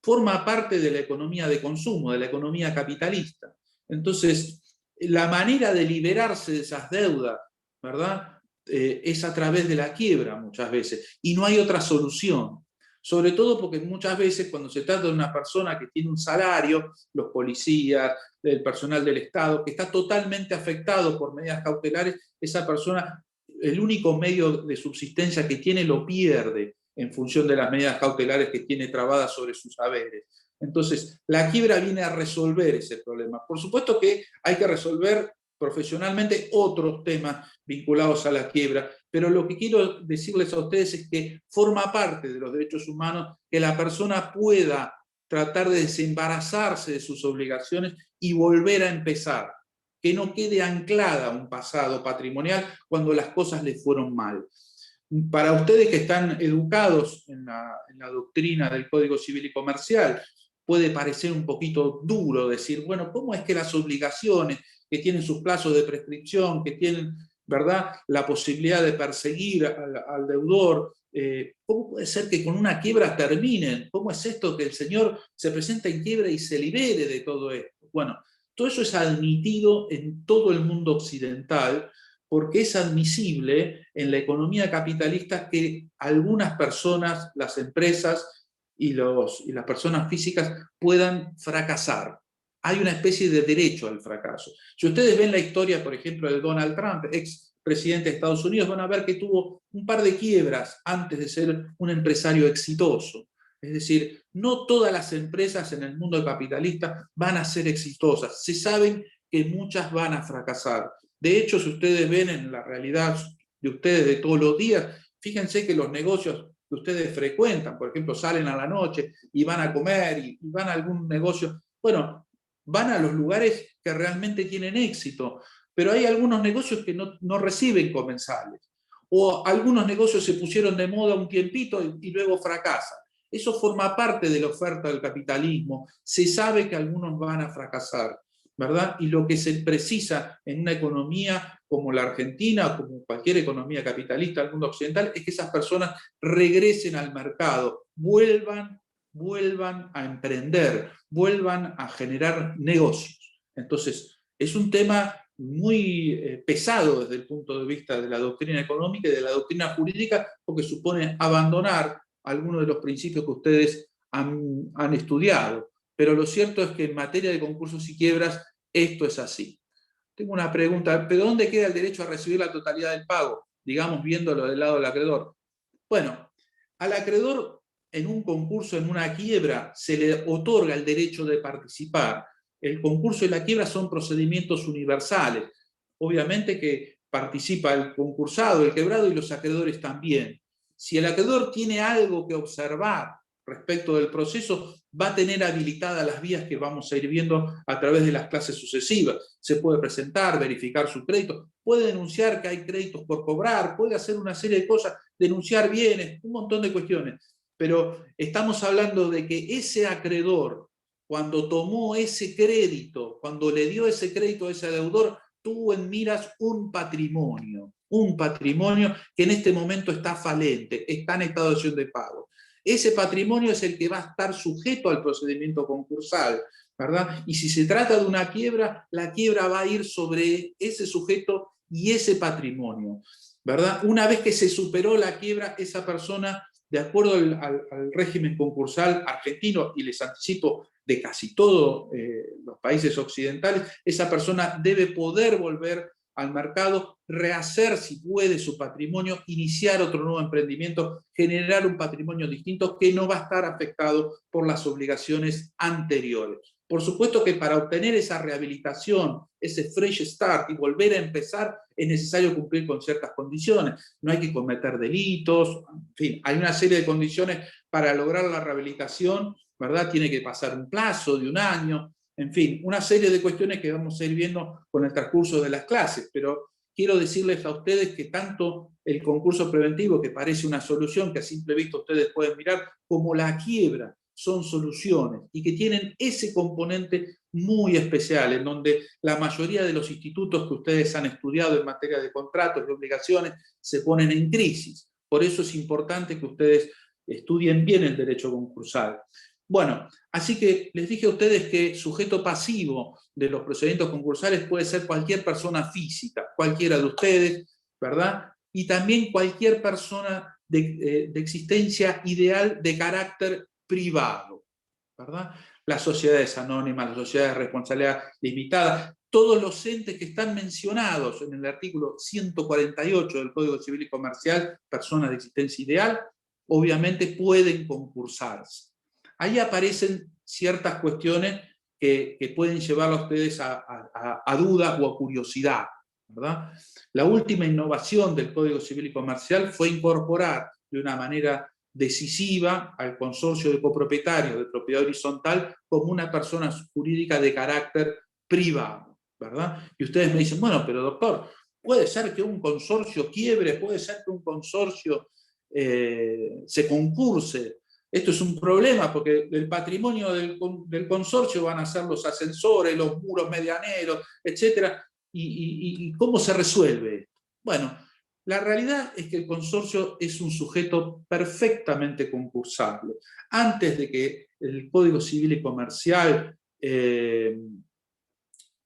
Forma parte de la economía de consumo, de la economía capitalista. Entonces, la manera de liberarse de esas deudas, ¿verdad? Es a través de la quiebra muchas veces. Y no hay otra solución. Sobre todo porque muchas veces cuando se trata de una persona que tiene un salario, los policías, el personal del Estado, que está totalmente afectado por medidas cautelares, esa persona, el único medio de subsistencia que tiene lo pierde en función de las medidas cautelares que tiene trabadas sobre sus haberes. Entonces, la quiebra viene a resolver ese problema. Por supuesto que hay que resolver profesionalmente otros temas vinculados a la quiebra, pero lo que quiero decirles a ustedes es que forma parte de los derechos humanos que la persona pueda tratar de desembarazarse de sus obligaciones y volver a empezar, que no quede anclada a un pasado patrimonial cuando las cosas le fueron mal. para ustedes que están educados en la doctrina del Código Civil y Comercial, puede parecer un poquito duro decir, bueno, ¿cómo es que las obligaciones que tienen sus plazos de prescripción, que tienen, ¿verdad?, la posibilidad de perseguir al deudor, ¿cómo puede ser que con una quiebra terminen? ¿Cómo es esto que el señor se presenta en quiebra y se libere de todo esto? Bueno, todo eso es admitido en todo el mundo occidental, porque es admisible en la economía capitalista que algunas personas, las empresas y las personas físicas puedan fracasar. Hay una especie de derecho al fracaso. Si ustedes ven la historia, por ejemplo, de Donald Trump, ex presidente de Estados Unidos, van a ver que tuvo un par de quiebras antes de ser un empresario exitoso. Es decir, no todas las empresas en el mundo capitalista van a ser exitosas. Se saben que muchas van a fracasar. De hecho, si ustedes ven en la realidad de ustedes de todos los días, fíjense que los negocios que ustedes frecuentan, por ejemplo, salen a la noche y van a comer y van a algún negocio, bueno, van a los lugares que realmente tienen éxito, pero hay algunos negocios que no reciben comensales, o algunos negocios se pusieron de moda un tiempito y luego fracasan. Eso forma parte de la oferta del capitalismo. Se sabe que algunos van a fracasar, ¿verdad? Y lo que se precisa en una economía como la Argentina o como cualquier economía capitalista del mundo occidental es que esas personas regresen al mercado, vuelvan a emprender, vuelvan a generar negocios. Entonces, es un tema muy pesado desde el punto de vista de la doctrina económica y de la doctrina jurídica, porque supone abandonar algunos de los principios que ustedes han estudiado. Pero lo cierto es que en materia de concursos y quiebras, esto es así. Tengo una pregunta, ¿pero dónde queda el derecho a recibir la totalidad del pago? Digamos, viéndolo del lado del acreedor. Bueno, al acreedor en un concurso, en una quiebra, se le otorga el derecho de participar. El concurso y la quiebra son procedimientos universales. Obviamente que participa el concursado, el quebrado y los acreedores también. Si el acreedor tiene algo que observar respecto del proceso, va a tener habilitadas las vías que vamos a ir viendo a través de las clases sucesivas. Se puede presentar, verificar su crédito, puede denunciar que hay créditos por cobrar, puede hacer una serie de cosas, denunciar bienes, un montón de cuestiones. Pero estamos hablando de que ese acreedor, cuando tomó ese crédito, cuando le dio ese crédito a ese deudor, tuvo en miras un patrimonio que en este momento está falente, está en estado de acción de pago. Ese patrimonio es el que va a estar sujeto al procedimiento concursal, ¿verdad? Y si se trata de una quiebra, la quiebra va a ir sobre ese sujeto y ese patrimonio, ¿verdad? Una vez que se superó la quiebra, esa persona, de acuerdo al régimen concursal argentino, y les anticipo de casi todos los países occidentales, esa persona debe poder volver al mercado, rehacer si puede su patrimonio, iniciar otro nuevo emprendimiento, generar un patrimonio distinto que no va a estar afectado por las obligaciones anteriores. Por supuesto que para obtener esa rehabilitación, ese fresh start y volver a empezar, es necesario cumplir con ciertas condiciones. No hay que cometer delitos, en fin, hay una serie de condiciones para lograr la rehabilitación, ¿verdad? Tiene que pasar un plazo de 1 año, en fin, una serie de cuestiones que vamos a ir viendo con el transcurso de las clases, pero quiero decirles a ustedes que tanto el concurso preventivo, que parece una solución que a simple vista ustedes pueden mirar, como la quiebra, son soluciones y que tienen ese componente muy especial, en donde la mayoría de los institutos que ustedes han estudiado en materia de contratos y obligaciones se ponen en crisis. Por eso es importante que ustedes estudien bien el derecho concursal. Bueno, así que les dije a ustedes que sujeto pasivo de los procedimientos concursales puede ser cualquier persona física, cualquiera de ustedes, ¿verdad? Y también cualquier persona de existencia ideal de carácter privado, ¿verdad? Las sociedades anónimas, las sociedades de responsabilidad limitada, todos los entes que están mencionados en el artículo 148 del Código Civil y Comercial, personas de existencia ideal, obviamente pueden concursarse. Ahí aparecen ciertas cuestiones que pueden llevar a ustedes a dudas o a curiosidad, ¿verdad? La última innovación del Código Civil y Comercial fue incorporar de una manera decisiva al consorcio de copropietarios de propiedad horizontal como una persona jurídica de carácter privado, ¿verdad? Y ustedes me dicen, bueno, pero doctor, puede ser que un consorcio quiebre, puede ser que un consorcio se concurse. Esto es un problema porque el patrimonio del consorcio van a ser los ascensores, los muros medianeros, etc. ¿Y cómo se resuelve? Bueno, la realidad es que el consorcio es un sujeto perfectamente concursable. Antes de que el Código Civil y Comercial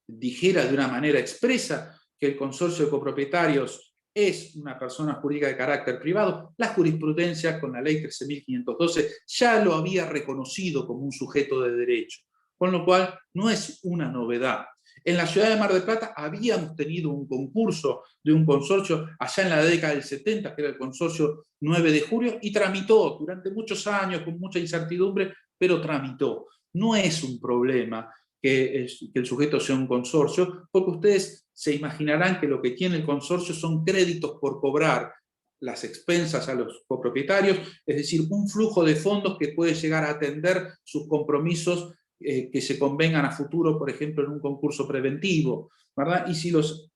dijera de una manera expresa que el consorcio de copropietarios es una persona jurídica de carácter privado, la jurisprudencia con la ley 13.512 ya lo había reconocido como un sujeto de derecho, con lo cual no es una novedad. En la ciudad de Mar del Plata habíamos tenido un concurso de un consorcio allá en la década del 70, que era el consorcio 9 de julio, y tramitó durante muchos años con mucha incertidumbre, pero tramitó. No es un problema que el sujeto sea un consorcio, porque ustedes se imaginarán que lo que tiene el consorcio son créditos por cobrar, las expensas a los copropietarios, es decir, un flujo de fondos que puede llegar a atender sus compromisos que se convengan a futuro, por ejemplo, en un concurso preventivo, ¿verdad? Y si los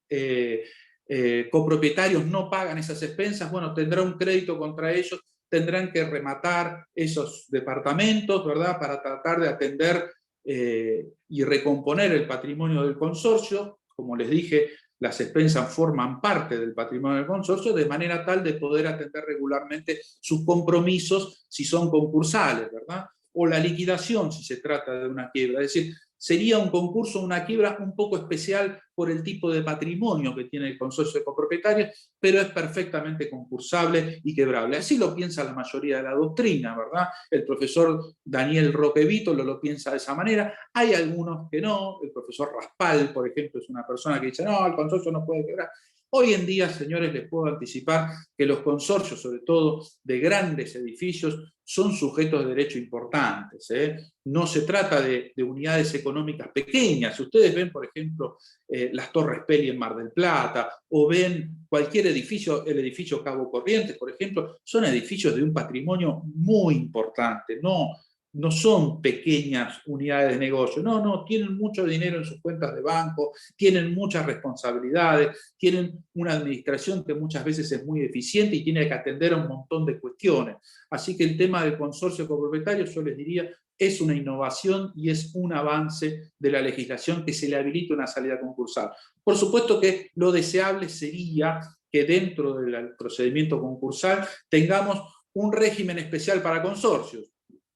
copropietarios no pagan esas expensas, bueno, tendrá un crédito contra ellos, tendrán que rematar esos departamentos, ¿verdad?, para tratar de atender y recomponer el patrimonio del consorcio. Como les dije, las expensas forman parte del patrimonio del consorcio, de manera tal de poder atender regularmente sus compromisos si son concursales, ¿verdad? O la liquidación si se trata de una quiebra. Es decir, sería un concurso, una quiebra un poco especial por el tipo de patrimonio que tiene el consorcio de copropietarios, pero es perfectamente concursable y quebrable. Así lo piensa la mayoría de la doctrina, ¿verdad? El profesor Daniel Roque Vítolo lo piensa de esa manera. Hay algunos que no. El profesor Raspal, por ejemplo, es una persona que dice, no, el consorcio no puede quebrar. Hoy en día, señores, les puedo anticipar que los consorcios, sobre todo de grandes edificios, son sujetos de derecho importantes, ¿eh? No se trata de unidades económicas pequeñas. Ustedes ven, por ejemplo, las Torres Peli en Mar del Plata, o ven cualquier edificio, el edificio Cabo Corrientes, por ejemplo, son edificios de un patrimonio muy importante, no son pequeñas unidades de negocio, no, tienen mucho dinero en sus cuentas de banco, tienen muchas responsabilidades, tienen una administración que muchas veces es muy eficiente y tiene que atender a un montón de cuestiones. Así que el tema del consorcio copropietario, yo les diría, es una innovación y es un avance de la legislación que se le habilita una salida concursal. Por supuesto que lo deseable sería que dentro del procedimiento concursal tengamos un régimen especial para consorcios.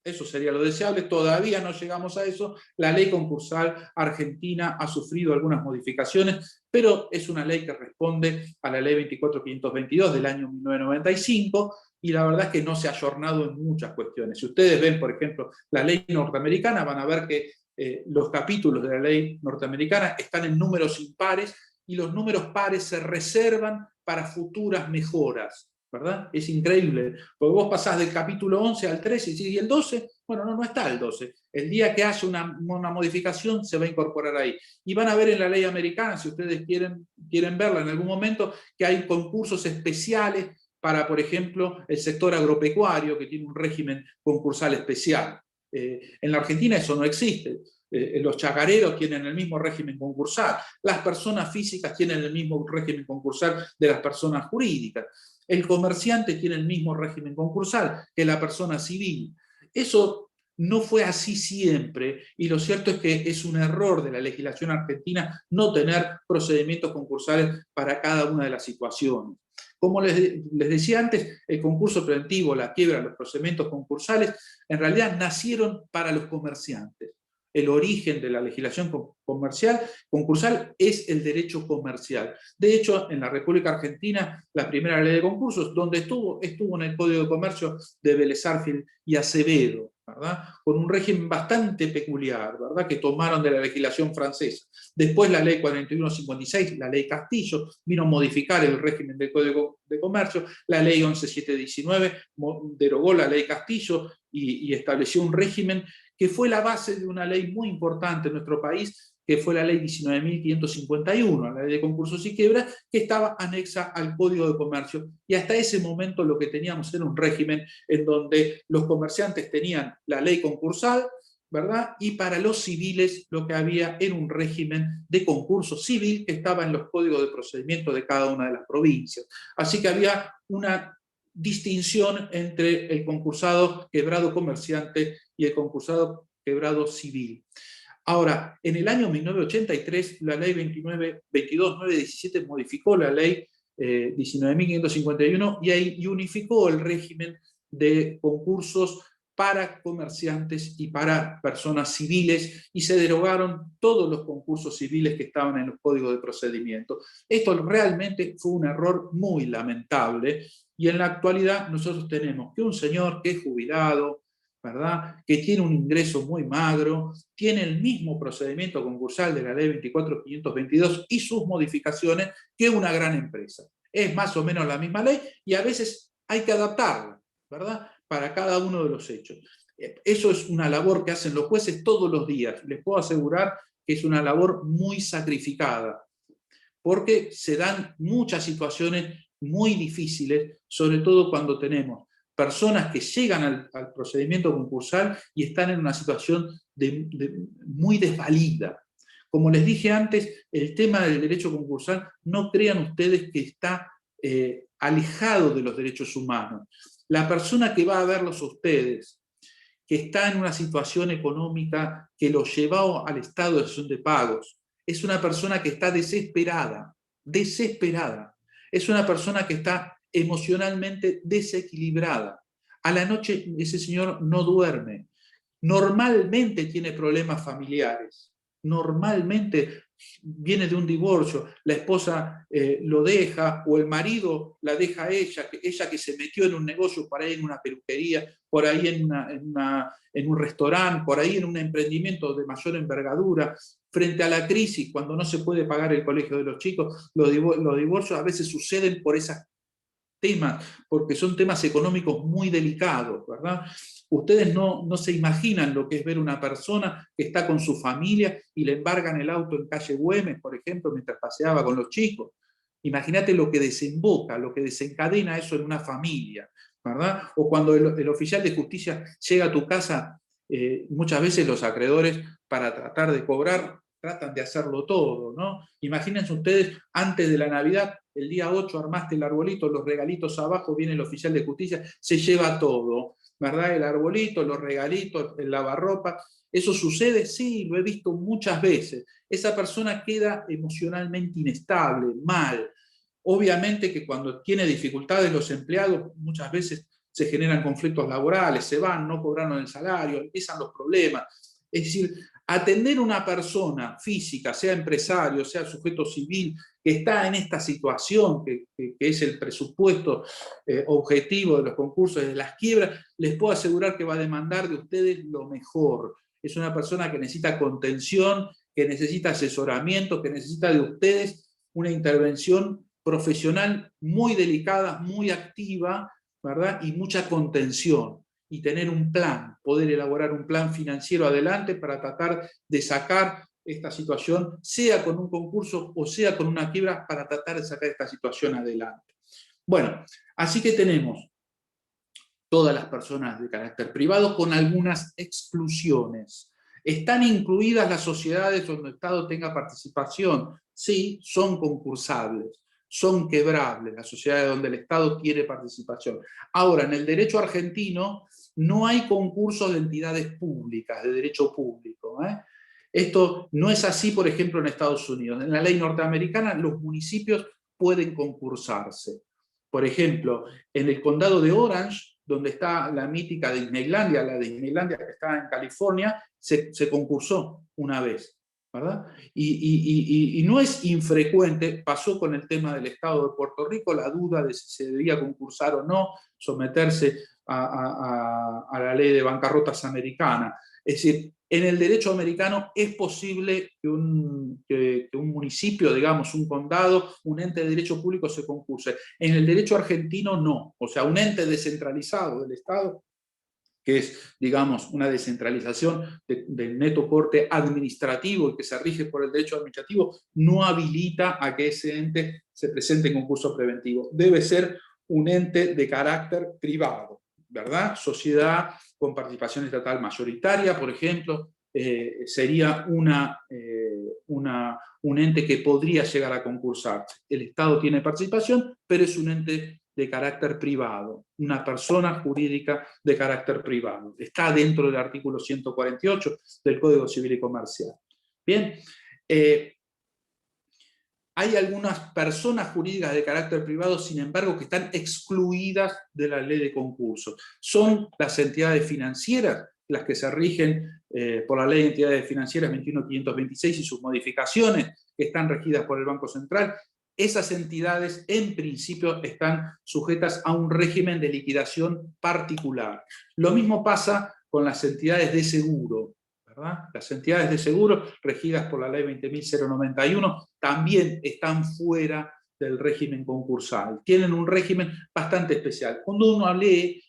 Eso sería lo deseable, todavía no llegamos a eso. La ley concursal argentina ha sufrido algunas modificaciones, pero es una ley que responde a la ley 24.522 del año 1995, y la verdad es que no se ha ayornado en muchas cuestiones. Si ustedes ven, por ejemplo, la ley norteamericana, van a ver que los capítulos de la ley norteamericana están en números impares, y los números pares se reservan para futuras mejoras, ¿verdad? Es increíble, porque vos pasás del capítulo 11 al 13 y el 12, bueno, no está el 12. El día que haya una modificación se va a incorporar ahí. Y van a ver en la ley americana, si ustedes quieren verla en algún momento, que hay concursos especiales para, por ejemplo, el sector agropecuario, que tiene un régimen concursal especial. En la Argentina eso no existe. Los chacareros tienen el mismo régimen concursal, las personas físicas tienen el mismo régimen concursal de las personas jurídicas, el comerciante tiene el mismo régimen concursal que la persona civil. Eso no fue así siempre, y lo cierto es que es un error de la legislación argentina no tener procedimientos concursales para cada una de las situaciones. Como les decía antes, el concurso preventivo, la quiebra, los procedimientos concursales, en realidad nacieron para los comerciantes. El origen de la legislación concursal es el derecho comercial. De hecho, en la República Argentina, la primera ley de concursos, donde estuvo en el Código de Comercio de Vélez Sarsfield y Acevedo, ¿verdad? Con un régimen bastante peculiar, ¿verdad?, que tomaron de la legislación francesa. Después la ley 4156, la ley Castillo, vino a modificar el régimen del Código de Comercio. La ley 11719 derogó la ley Castillo y estableció un régimen que fue la base de una ley muy importante en nuestro país, que fue la ley 19.551, la ley de concursos y quiebras, que estaba anexa al Código de Comercio. Y hasta ese momento lo que teníamos era un régimen en donde los comerciantes tenían la ley concursal, ¿verdad? Y para los civiles lo que había era un régimen de concurso civil que estaba en los códigos de procedimiento de cada una de las provincias. Así que había una distinción entre el concursado quebrado comerciante y el concursado quebrado civil. Ahora, en el año 1983, la ley 22.917 modificó la ley 19.551 y unificó el régimen de concursos para comerciantes y para personas civiles, y se derogaron todos los concursos civiles que estaban en los códigos de procedimiento. Esto realmente fue un error muy lamentable, y en la actualidad nosotros tenemos que un señor que es jubilado, ¿verdad?, que tiene un ingreso muy magro, tiene el mismo procedimiento concursal de la ley 24.522 y sus modificaciones que una gran empresa. Es más o menos la misma ley, y a veces hay que adaptarla, ¿verdad?, para cada uno de los hechos. Eso es una labor que hacen los jueces todos los días. Les puedo asegurar que es una labor muy sacrificada, porque se dan muchas situaciones muy difíciles, sobre todo cuando tenemos personas que llegan al procedimiento concursal y están en una situación muy desvalida. Como les dije antes, el tema del derecho concursal, no crean ustedes que está alejado de los derechos humanos. La persona que va a verlos a ustedes, que está en una situación económica que los llevó al estado de excepción de pagos, es una persona que está desesperada, desesperada. Es una persona que está emocionalmente desequilibrada. A la noche ese señor no duerme. Normalmente tiene problemas familiares. Normalmente viene de un divorcio, la esposa lo deja, o el marido la deja a ella que se metió en un negocio, por ahí en una peluquería, por ahí en un restaurante, por ahí en un emprendimiento de mayor envergadura. Frente a la crisis, cuando no se puede pagar el colegio de los chicos, los divorcios a veces suceden por esos temas, porque son temas económicos muy delicados, ¿verdad? Ustedes no se imaginan lo que es ver una persona que está con su familia y le embargan el auto en calle Güemes, por ejemplo, mientras paseaba con los chicos. Imagínate lo que desemboca, lo que desencadena eso en una familia, ¿verdad? O cuando el oficial de justicia llega a tu casa, muchas veces los acreedores, para tratar de cobrar, tratan de hacerlo todo, ¿no? Imagínense ustedes, antes de la Navidad, el día 8 armaste el arbolito, los regalitos abajo, viene el oficial de justicia, se lleva todo, ¿verdad? El arbolito, los regalitos, el lavarropa. ¿Eso sucede? Sí, lo he visto muchas veces. Esa persona queda emocionalmente inestable, mal. Obviamente que cuando tiene dificultades los empleados, muchas veces se generan conflictos laborales, se van, no cobraron el salario, empiezan los problemas. Es decir, atender a una persona física, sea empresario, sea sujeto civil, que está en esta situación, que es el presupuesto objetivo de los concursos, de las quiebras, les puedo asegurar que va a demandar de ustedes lo mejor. Es una persona que necesita contención, que necesita asesoramiento, que necesita de ustedes una intervención profesional muy delicada, muy activa, ¿verdad? Y mucha contención. Y tener un plan, poder elaborar un plan financiero adelante para tratar de sacar esta situación, sea con un concurso o sea con una quiebra, para tratar de sacar esta situación adelante. Bueno, así que tenemos todas las personas de carácter privado con algunas exclusiones. ¿Están incluidas las sociedades donde el Estado tenga participación? Sí, son concursables, son quebrables, las sociedades donde el Estado quiere participación. Ahora, en el derecho argentino no hay concursos de entidades públicas, de derecho público. Esto no es así, por ejemplo, en Estados Unidos. En la ley norteamericana los municipios pueden concursarse. Por ejemplo, en el condado de Orange, donde está la mítica Disneylandia, la Disneylandia que está en California, se concursó una vez, ¿verdad? Y no es infrecuente, pasó con el tema del Estado de Puerto Rico, la duda de si se debía concursar o no, someterse a la ley de bancarrotas americana. Es decir, en el derecho americano es posible que un municipio, digamos, un condado, un ente de derecho público se concurse. En el derecho argentino no. O sea, un ente descentralizado del Estado, que es, digamos, una descentralización del neto corte administrativo y que se rige por el derecho administrativo, no habilita a que ese ente se presente en concurso preventivo. Debe ser un ente de carácter privado, ¿verdad? Sociedad con participación estatal mayoritaria, por ejemplo, sería un ente que podría llegar a concursar. El Estado tiene participación, pero es un ente de carácter privado, una persona jurídica de carácter privado. Está dentro del artículo 148 del Código Civil y Comercial. Bien, hay algunas personas jurídicas de carácter privado, sin embargo, que están excluidas de la ley de concursos. Son las entidades financieras, las que se rigen por la ley de entidades financieras 21.526 y sus modificaciones, que están regidas por el Banco Central. Esas entidades, en principio, están sujetas a un régimen de liquidación particular. Lo mismo pasa con las entidades de seguro, ¿verdad? Las entidades de seguro, regidas por la ley 20.091, también están fuera del régimen concursal. Tienen un régimen bastante especial. Cuando uno lee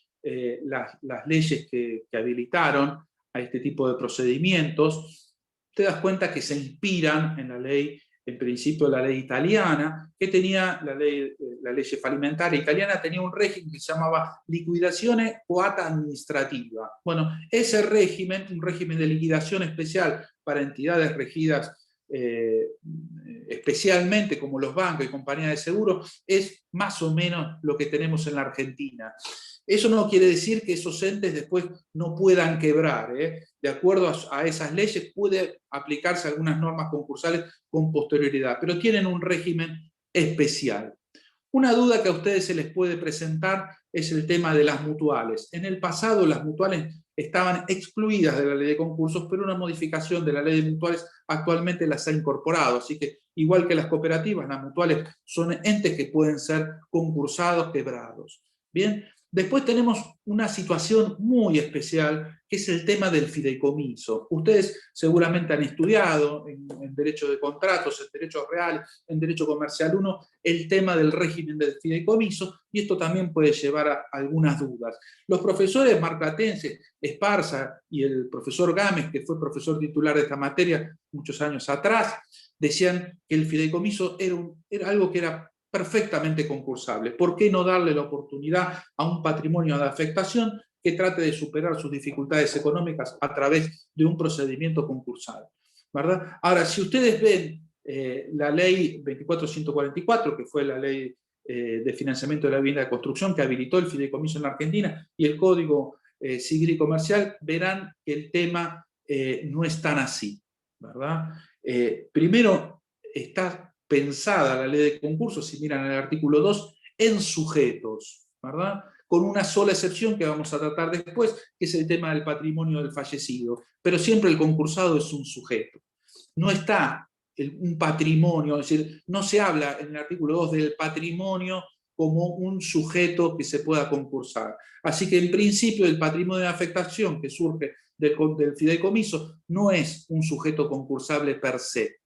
las leyes que habilitaron a este tipo de procedimientos, te das cuenta que se inspiran en la ley, en principio la ley italiana, que tenía la ley fallimentaria italiana, tenía un régimen que se llamaba liquidazione coata amministrativa. Bueno, ese régimen, un régimen de liquidación especial para entidades regidas especialmente como los bancos y compañías de seguros, es más o menos lo que tenemos en la Argentina. Eso no quiere decir que esos entes después no puedan quebrar. De acuerdo a esas leyes puede aplicarse algunas normas concursales con posterioridad, pero tienen un régimen especial. Una duda que a ustedes se les puede presentar es el tema de las mutuales. En el pasado las mutuales estaban excluidas de la ley de concursos, pero una modificación de la ley de mutuales actualmente las ha incorporado. Así que, igual que las cooperativas, las mutuales son entes que pueden ser concursados, quebrados. Bien. Después tenemos una situación muy especial, que es el tema del fideicomiso. Ustedes seguramente han estudiado en Derecho de Contratos, en Derecho Real, en Derecho Comercial 1, el tema del régimen del fideicomiso, y esto también puede llevar a algunas dudas. Los profesores marplatenses, Esparza y el profesor Gámez, que fue profesor titular de esta materia muchos años atrás, decían que el fideicomiso era algo que era perfectamente concursable. ¿Por qué no darle la oportunidad a un patrimonio de afectación que trate de superar sus dificultades económicas a través de un procedimiento concursal? ¿Verdad? Ahora, si ustedes ven la ley 24.144, que fue la ley de financiamiento de la vivienda de construcción, que habilitó el fideicomiso en la Argentina, y el Código Civil y Comercial, verán que el tema no es tan así, ¿verdad? Primero, está pensada la ley de concursos, si miran el artículo 2, en sujetos, ¿verdad? Con una sola excepción que vamos a tratar después, que es el tema del patrimonio del fallecido. Pero siempre el concursado es un sujeto. No está un patrimonio, es decir, no se habla en el artículo 2 del patrimonio como un sujeto que se pueda concursar. Así que en principio el patrimonio de afectación que surge del fideicomiso no es un sujeto concursable per se.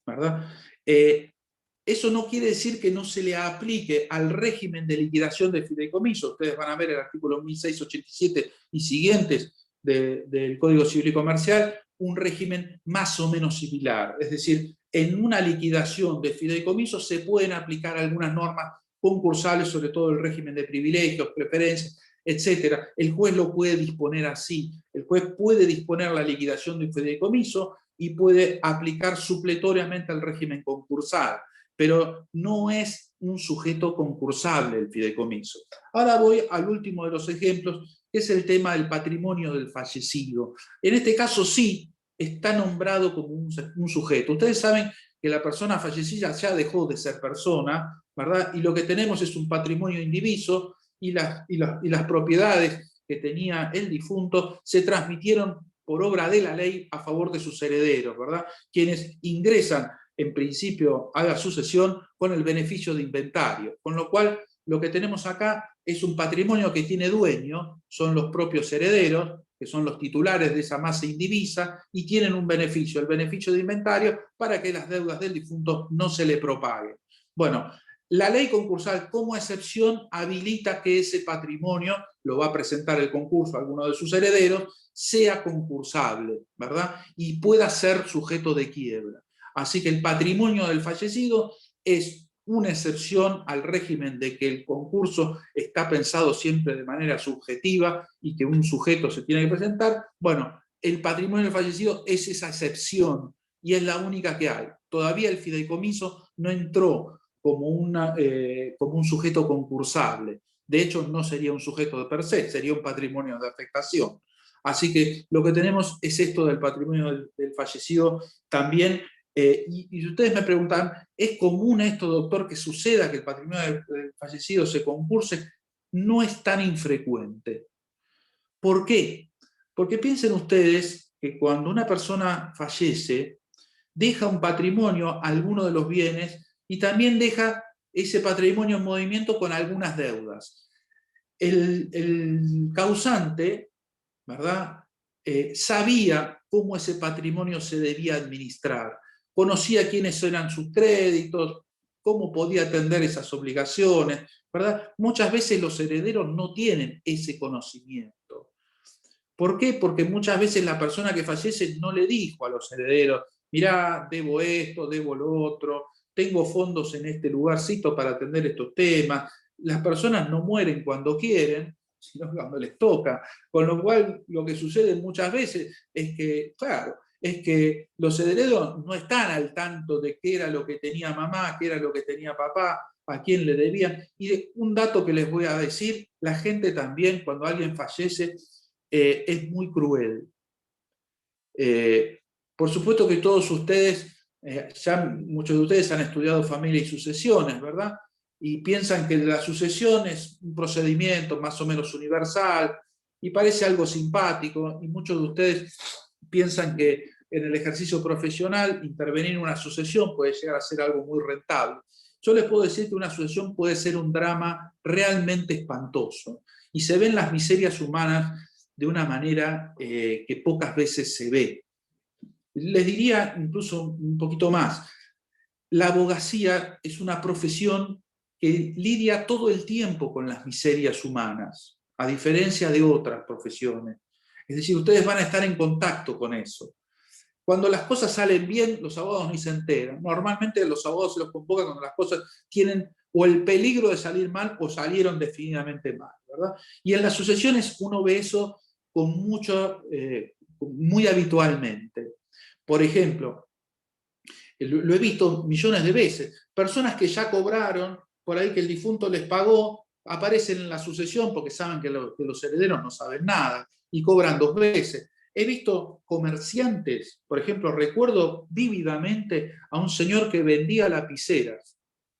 ¿Verdad? Eso no quiere decir que no se le aplique al régimen de liquidación de fideicomiso. Ustedes van a ver el artículo 1687 y siguientes del Código Civil y Comercial, un régimen más o menos similar. Es decir, en una liquidación de fideicomiso se pueden aplicar algunas normas concursables, sobre todo el régimen de privilegios, preferencias, etc. El juez lo puede disponer así. El juez puede disponer la liquidación de un fideicomiso y puede aplicar supletoriamente al régimen concursal, pero no es un sujeto concursable el fideicomiso. Ahora voy al último de los ejemplos, que es el tema del patrimonio del fallecido. En este caso sí, está nombrado como un sujeto. Ustedes saben que la persona fallecida ya dejó de ser persona, ¿verdad? Y lo que tenemos es un patrimonio indiviso, y las propiedades que tenía el difunto se transmitieron por obra de la ley a favor de sus herederos, ¿verdad? Quienes ingresan en principio a la sucesión con el beneficio de inventario. Con lo cual, lo que tenemos acá es un patrimonio que tiene dueño, son los propios herederos, que son los titulares de esa masa indivisa, y tienen un beneficio, el beneficio de inventario, para que las deudas del difunto no se le propaguen. Bueno, la ley concursal como excepción habilita que ese patrimonio, lo va a presentar el concurso a alguno de sus herederos, sea concursable, ¿verdad? Y pueda ser sujeto de quiebra. Así que el patrimonio del fallecido es una excepción al régimen de que el concurso está pensado siempre de manera subjetiva y que un sujeto se tiene que presentar. Bueno, el patrimonio del fallecido es esa excepción y es la única que hay. Todavía el fideicomiso no entró como un sujeto concursable. De hecho, no sería un sujeto de per se, sería un patrimonio de afectación. Así que lo que tenemos es esto del patrimonio del fallecido también. Y ustedes me preguntan, ¿es común esto, doctor, que suceda que el patrimonio del fallecido se concurse? No es tan infrecuente. ¿Por qué? Porque piensen ustedes que cuando una persona fallece, deja un patrimonio, alguno de los bienes, y también deja ese patrimonio en movimiento con algunas deudas. El causante, ¿verdad? Sabía cómo ese patrimonio se debía administrar, conocía quiénes eran sus créditos, cómo podía atender esas obligaciones, ¿verdad? Muchas veces los herederos no tienen ese conocimiento. ¿Por qué? Porque muchas veces la persona que fallece no le dijo a los herederos, mirá, debo esto, debo lo otro, tengo fondos en este lugarcito para atender estos temas. Las personas no mueren cuando quieren, sino cuando les toca. Con lo cual, lo que sucede muchas veces es que, claro, es que los herederos no están al tanto de qué era lo que tenía mamá, qué era lo que tenía papá, a quién le debían. Y un dato que les voy a decir, la gente también, cuando alguien fallece, es muy cruel. Por supuesto que todos ustedes, ya muchos de ustedes han estudiado familia y sucesiones, ¿verdad? Y piensan que la sucesión es un procedimiento más o menos universal y parece algo simpático, y muchos de ustedes piensan que en el ejercicio profesional intervenir en una sucesión puede llegar a ser algo muy rentable. Yo les puedo decir que una sucesión puede ser un drama realmente espantoso y se ven las miserias humanas de una manera que pocas veces se ve. Les diría incluso un poquito más. La abogacía es una profesión que lidia todo el tiempo con las miserias humanas, a diferencia de otras profesiones. Es decir, ustedes van a estar en contacto con eso. Cuando las cosas salen bien, los abogados ni se enteran. Normalmente los abogados se los convocan cuando las cosas tienen o el peligro de salir mal o salieron definitivamente mal, ¿verdad? Y en las sucesiones uno ve eso con muy habitualmente. Por ejemplo, lo he visto millones de veces, personas que ya cobraron, por ahí que el difunto les pagó, aparecen en la sucesión porque saben que los herederos no saben nada y cobran 2 veces. He visto comerciantes, por ejemplo, recuerdo vívidamente a un señor que vendía lapiceras,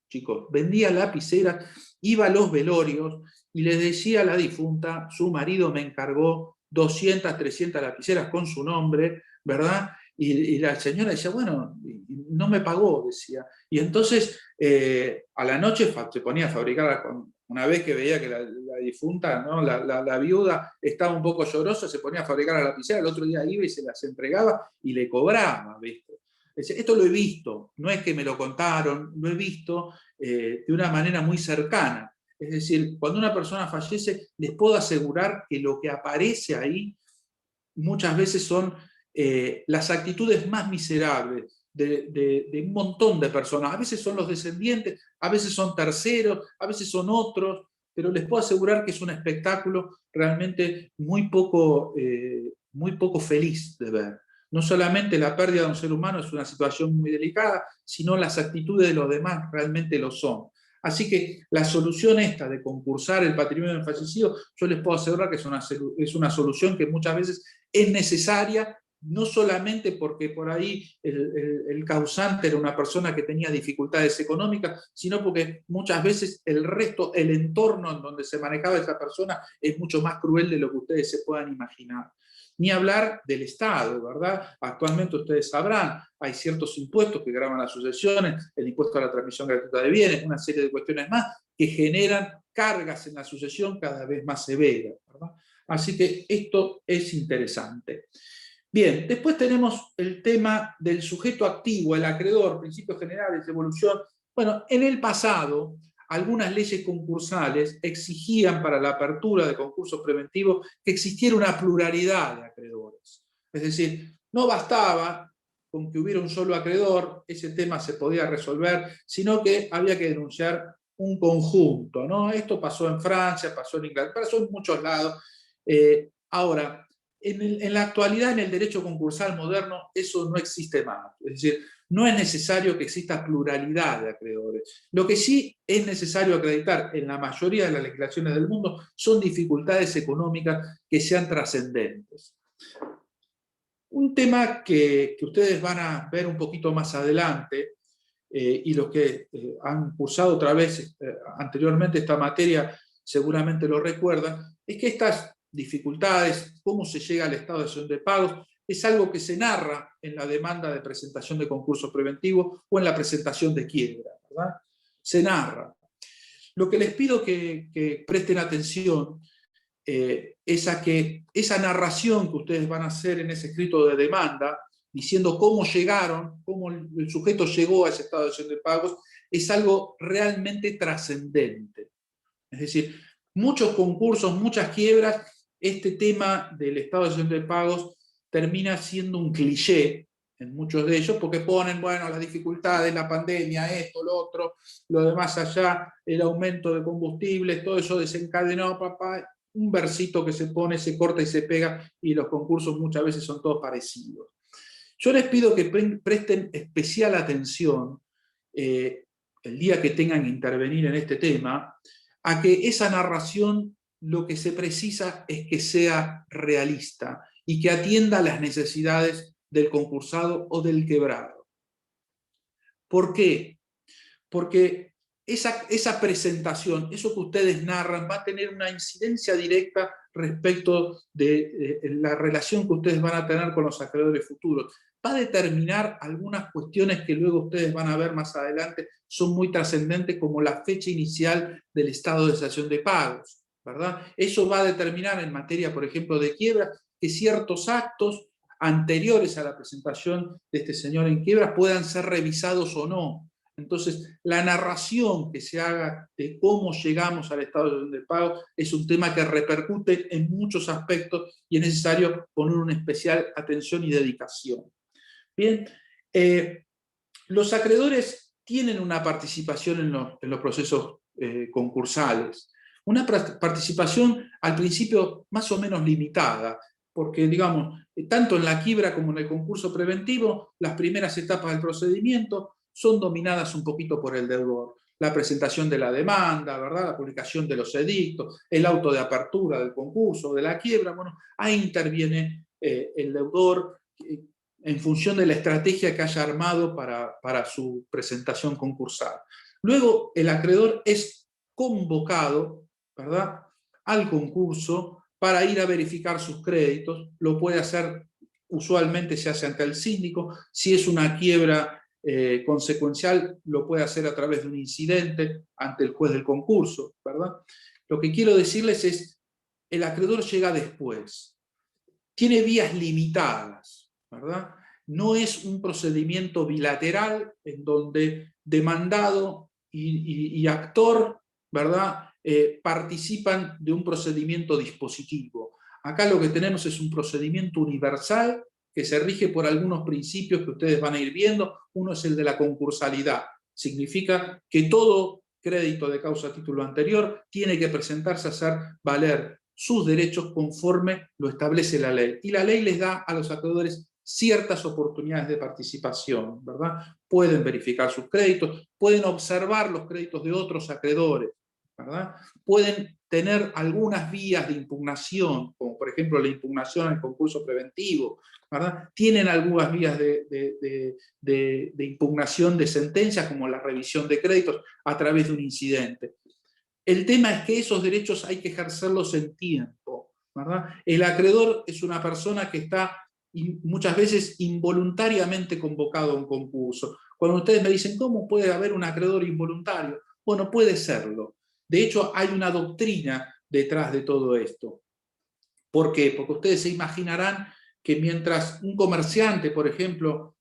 chicos, vendía lapiceras, iba a los velorios y les decía a la difunta, su marido me encargó 200, 300 lapiceras con su nombre, ¿verdad? Y la señora decía, bueno, no me pagó, decía. Y entonces a la noche se ponía a fabricar, una vez que veía que la difunta, ¿no? la viuda estaba un poco llorosa, se ponía a fabricar la lapicera, el otro día iba y se las entregaba y le cobraba, ¿viste? Esto lo he visto, no es que me lo contaron, lo he visto de una manera muy cercana. Es decir, cuando una persona fallece, les puedo asegurar que lo que aparece ahí muchas veces son las actitudes más miserables de un montón de personas. A veces son los descendientes, a veces son terceros, a veces son otros, pero les puedo asegurar que es un espectáculo realmente muy poco feliz de ver. No solamente la pérdida de un ser humano es una situación muy delicada, sino las actitudes de los demás realmente lo son. Así que la solución esta de concursar el patrimonio del fallecido, yo les puedo asegurar que es una solución que muchas veces es necesaria, no solamente porque por ahí el causante era una persona que tenía dificultades económicas, sino porque muchas veces el resto, el entorno en donde se manejaba esa persona es mucho más cruel de lo que ustedes se puedan imaginar. Ni hablar del Estado, ¿verdad? Actualmente ustedes sabrán, hay ciertos impuestos que gravan las sucesiones, el impuesto a la transmisión gratuita de bienes, una serie de cuestiones más que generan cargas en la sucesión cada vez más severas, ¿verdad? Así que esto es interesante. Bien, después tenemos el tema del sujeto activo, el acreedor, principios generales, evolución. Bueno, en el pasado, algunas leyes concursales exigían para la apertura de concursos preventivos que existiera una pluralidad de acreedores. Es decir, no bastaba con que hubiera un solo acreedor, ese tema se podía resolver, sino que había que denunciar un conjunto, ¿no? Esto pasó en Francia, pasó en Inglaterra, pasó en muchos lados. Ahora, en la actualidad, en el derecho concursal moderno, eso no existe más. Es decir, no es necesario que exista pluralidad de acreedores. Lo que sí es necesario acreditar en la mayoría de las legislaciones del mundo son dificultades económicas que sean trascendentes. Un tema que ustedes van a ver un poquito más adelante, y los que han cursado otra vez anteriormente esta materia seguramente lo recuerdan, es que estas dificultades, cómo se llega al estado de exención de pagos, es algo que se narra en la demanda de presentación de concurso preventivo o en la presentación de quiebra, ¿verdad? Se narra. Lo que les pido que presten atención es a que esa narración que ustedes van a hacer en ese escrito de demanda, diciendo cómo llegaron, cómo el sujeto llegó a ese estado de exención de pagos, es algo realmente trascendente. Es decir, muchos concursos, muchas quiebras, este tema del estado de exención de pagos termina siendo un cliché en muchos de ellos, porque ponen, bueno, las dificultades, la pandemia, esto, lo otro, lo demás allá, el aumento de combustibles, todo eso desencadenó, papá, un versito que se pone, se corta y se pega, y los concursos muchas veces son todos parecidos. Yo les pido que presten especial atención el día que tengan que intervenir en este tema, a que esa narración lo que se precisa es que sea realista y que atienda a las necesidades del concursado o del quebrado. ¿Por qué? Porque esa presentación, eso que ustedes narran, va a tener una incidencia directa respecto de la relación que ustedes van a tener con los acreedores futuros. Va a determinar algunas cuestiones que luego ustedes van a ver más adelante, son muy trascendentes, como la fecha inicial del estado de exención de pagos, ¿verdad? Eso va a determinar en materia, por ejemplo, de quiebra, que ciertos actos anteriores a la presentación de este señor en quiebra puedan ser revisados o no. Entonces, la narración que se haga de cómo llegamos al estado de exención de pago es un tema que repercute en muchos aspectos y es necesario poner una especial atención y dedicación. Bien, los acreedores tienen una participación en los procesos concursales. Una participación al principio más o menos limitada, porque, digamos, tanto en la quiebra como en el concurso preventivo, las primeras etapas del procedimiento son dominadas un poquito por el deudor. La presentación de la demanda, ¿verdad? La publicación de los edictos, el auto de apertura del concurso, de la quiebra, bueno, ahí interviene el deudor en función de la estrategia que haya armado para su presentación concursal. Luego, el acreedor es convocado, ¿verdad?, al concurso para ir a verificar sus créditos. Lo puede hacer, usualmente se hace ante el síndico. Si es una quiebra consecuencial, lo puede hacer a través de un incidente ante el juez del concurso, ¿verdad? Lo que quiero decirles es, el acreedor llega después. Tiene vías limitadas, ¿verdad? No es un procedimiento bilateral en donde demandado y actor, ¿verdad?, participan de un procedimiento dispositivo. Acá lo que tenemos es un procedimiento universal que se rige por algunos principios que ustedes van a ir viendo. Uno es el de la concursalidad. Significa que todo crédito de causa a título anterior tiene que presentarse a hacer valer sus derechos conforme lo establece la ley. Y la ley les da a los acreedores ciertas oportunidades de participación, ¿verdad? Pueden verificar sus créditos, pueden observar los créditos de otros acreedores, ¿verdad? Pueden tener algunas vías de impugnación, como por ejemplo la impugnación al concurso preventivo, ¿verdad? Tienen algunas vías de impugnación de sentencias, como la revisión de créditos a través de un incidente. El tema es que esos derechos hay que ejercerlos en tiempo, ¿verdad? El acreedor es una persona que está muchas veces involuntariamente convocado a un concurso. Cuando ustedes me dicen, ¿cómo puede haber un acreedor involuntario? Bueno, puede serlo. De hecho, hay una doctrina detrás de todo esto. ¿Por qué? Porque ustedes se imaginarán que mientras un comerciante, por ejemplo,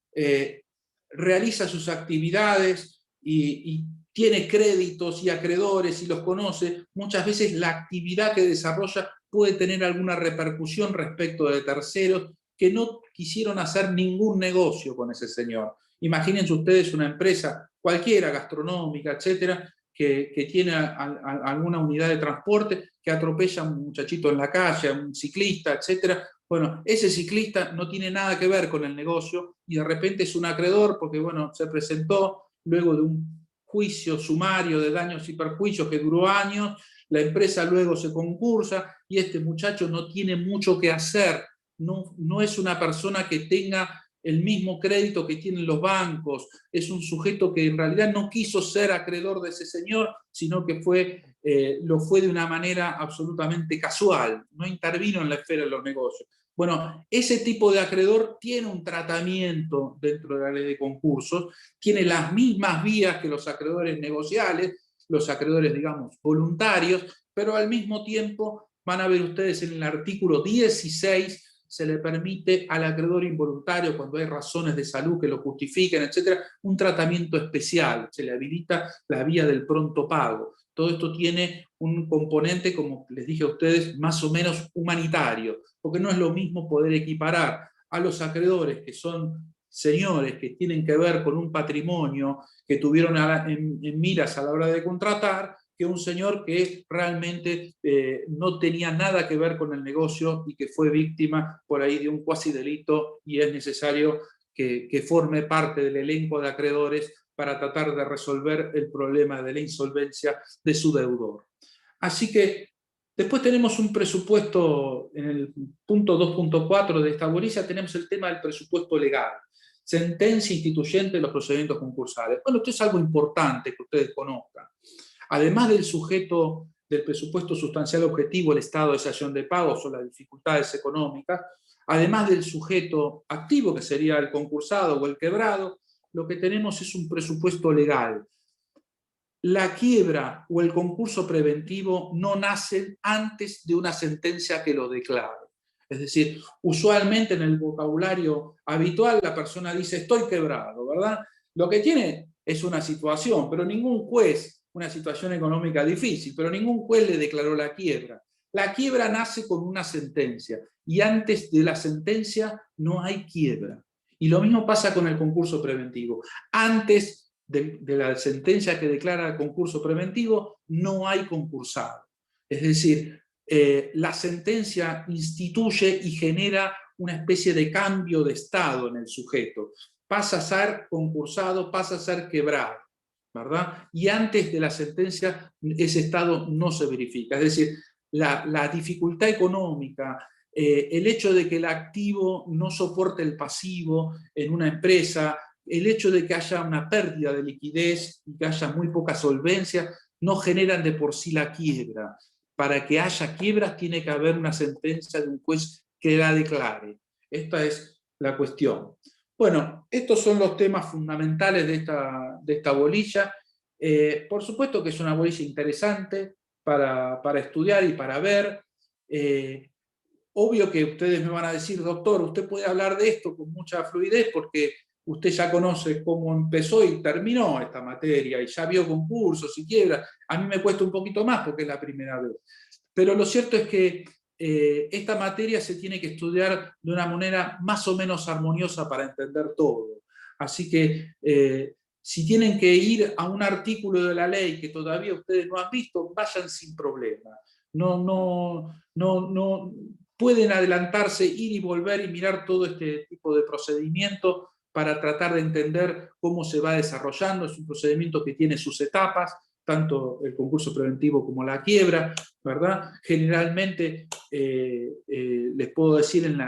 realiza sus actividades y tiene créditos y acreedores y los conoce, muchas veces la actividad que desarrolla puede tener alguna repercusión respecto de terceros que no quisieron hacer ningún negocio con ese señor. Imagínense ustedes una empresa cualquiera, gastronómica, etcétera, que tiene alguna unidad de transporte, que atropella a un muchachito en la calle, a un ciclista, etcétera. Bueno, ese ciclista no tiene nada que ver con el negocio y de repente es un acreedor porque, bueno, se presentó luego de un juicio sumario de daños y perjuicios que duró años, la empresa luego se concursa y este muchacho no tiene mucho que hacer, no es una persona que tenga el mismo crédito que tienen los bancos, es un sujeto que en realidad no quiso ser acreedor de ese señor, sino que lo fue de una manera absolutamente casual, no intervino en la esfera de los negocios. Bueno, ese tipo de acreedor tiene un tratamiento dentro de la ley de concursos, tiene las mismas vías que los acreedores negociales, los acreedores, digamos, voluntarios, pero al mismo tiempo van a ver ustedes en el artículo 16, se le permite al acreedor involuntario, cuando hay razones de salud que lo justifiquen, etc., un tratamiento especial, se le habilita la vía del pronto pago. Todo esto tiene un componente, como les dije a ustedes, más o menos humanitario, porque no es lo mismo poder equiparar a los acreedores que son señores que tienen que ver con un patrimonio que tuvieron en miras a la hora de contratar, que un señor que realmente no tenía nada que ver con el negocio y que fue víctima por ahí de un cuasi delito y es necesario que forme parte del elenco de acreedores para tratar de resolver el problema de la insolvencia de su deudor. Así que después tenemos un presupuesto, en el punto 2.4 de esta bolilla tenemos el tema del presupuesto legal, sentencia instituyente de los procedimientos concursales. Bueno, esto es algo importante que ustedes conozcan. Además del sujeto del presupuesto sustancial objetivo, el estado de excepción de pagos o las dificultades económicas, además del sujeto activo, que sería el concursado o el quebrado, lo que tenemos es un presupuesto legal. La quiebra o el concurso preventivo no nacen antes de una sentencia que lo declare. Es decir, usualmente en el vocabulario habitual la persona dice estoy quebrado, ¿verdad? Lo que tiene es una situación, pero ningún juez, una situación económica difícil, pero ningún juez le declaró la quiebra. La quiebra nace con una sentencia y antes de la sentencia no hay quiebra. Y lo mismo pasa con el concurso preventivo. Antes de la sentencia que declara el concurso preventivo no hay concursado. Es decir, la sentencia instituye y genera una especie de cambio de estado en el sujeto. Pasa a ser concursado, pasa a ser quebrado, ¿verdad? Y antes de la sentencia ese estado no se verifica. Es decir, la dificultad económica, el hecho de que el activo no soporte el pasivo en una empresa, el hecho de que haya una pérdida de liquidez y que haya muy poca solvencia, no generan de por sí la quiebra. Para que haya quiebras tiene que haber una sentencia de un juez que la declare. Esta es la cuestión. Bueno, estos son los temas fundamentales de esta bolilla. Por supuesto que es una bolilla interesante para estudiar y para ver. Obvio que ustedes me van a decir, doctor, usted puede hablar de esto con mucha fluidez porque usted ya conoce cómo empezó y terminó esta materia y ya vio concursos y quiebras. A mí me cuesta un poquito más porque es la primera vez. Pero lo cierto es que esta materia se tiene que estudiar de una manera más o menos armoniosa para entender todo. Así que si tienen que ir a un artículo de la ley que todavía ustedes no han visto, vayan sin problema. No pueden adelantarse, ir y volver y mirar todo este tipo de procedimiento para tratar de entender cómo se va desarrollando. Es un procedimiento que tiene sus etapas, tanto el concurso preventivo como la quiebra, ¿verdad? Generalmente, les puedo decir, en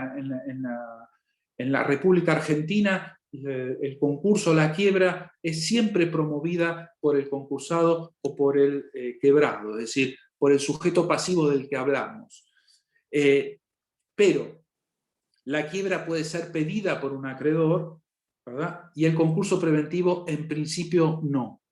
la República Argentina, el concurso, la quiebra, es siempre promovida por el concursado o por el quebrado, es decir, por el sujeto pasivo del que hablamos. Pero la quiebra puede ser pedida por un acreedor, ¿verdad? Y el concurso preventivo, en principio, no.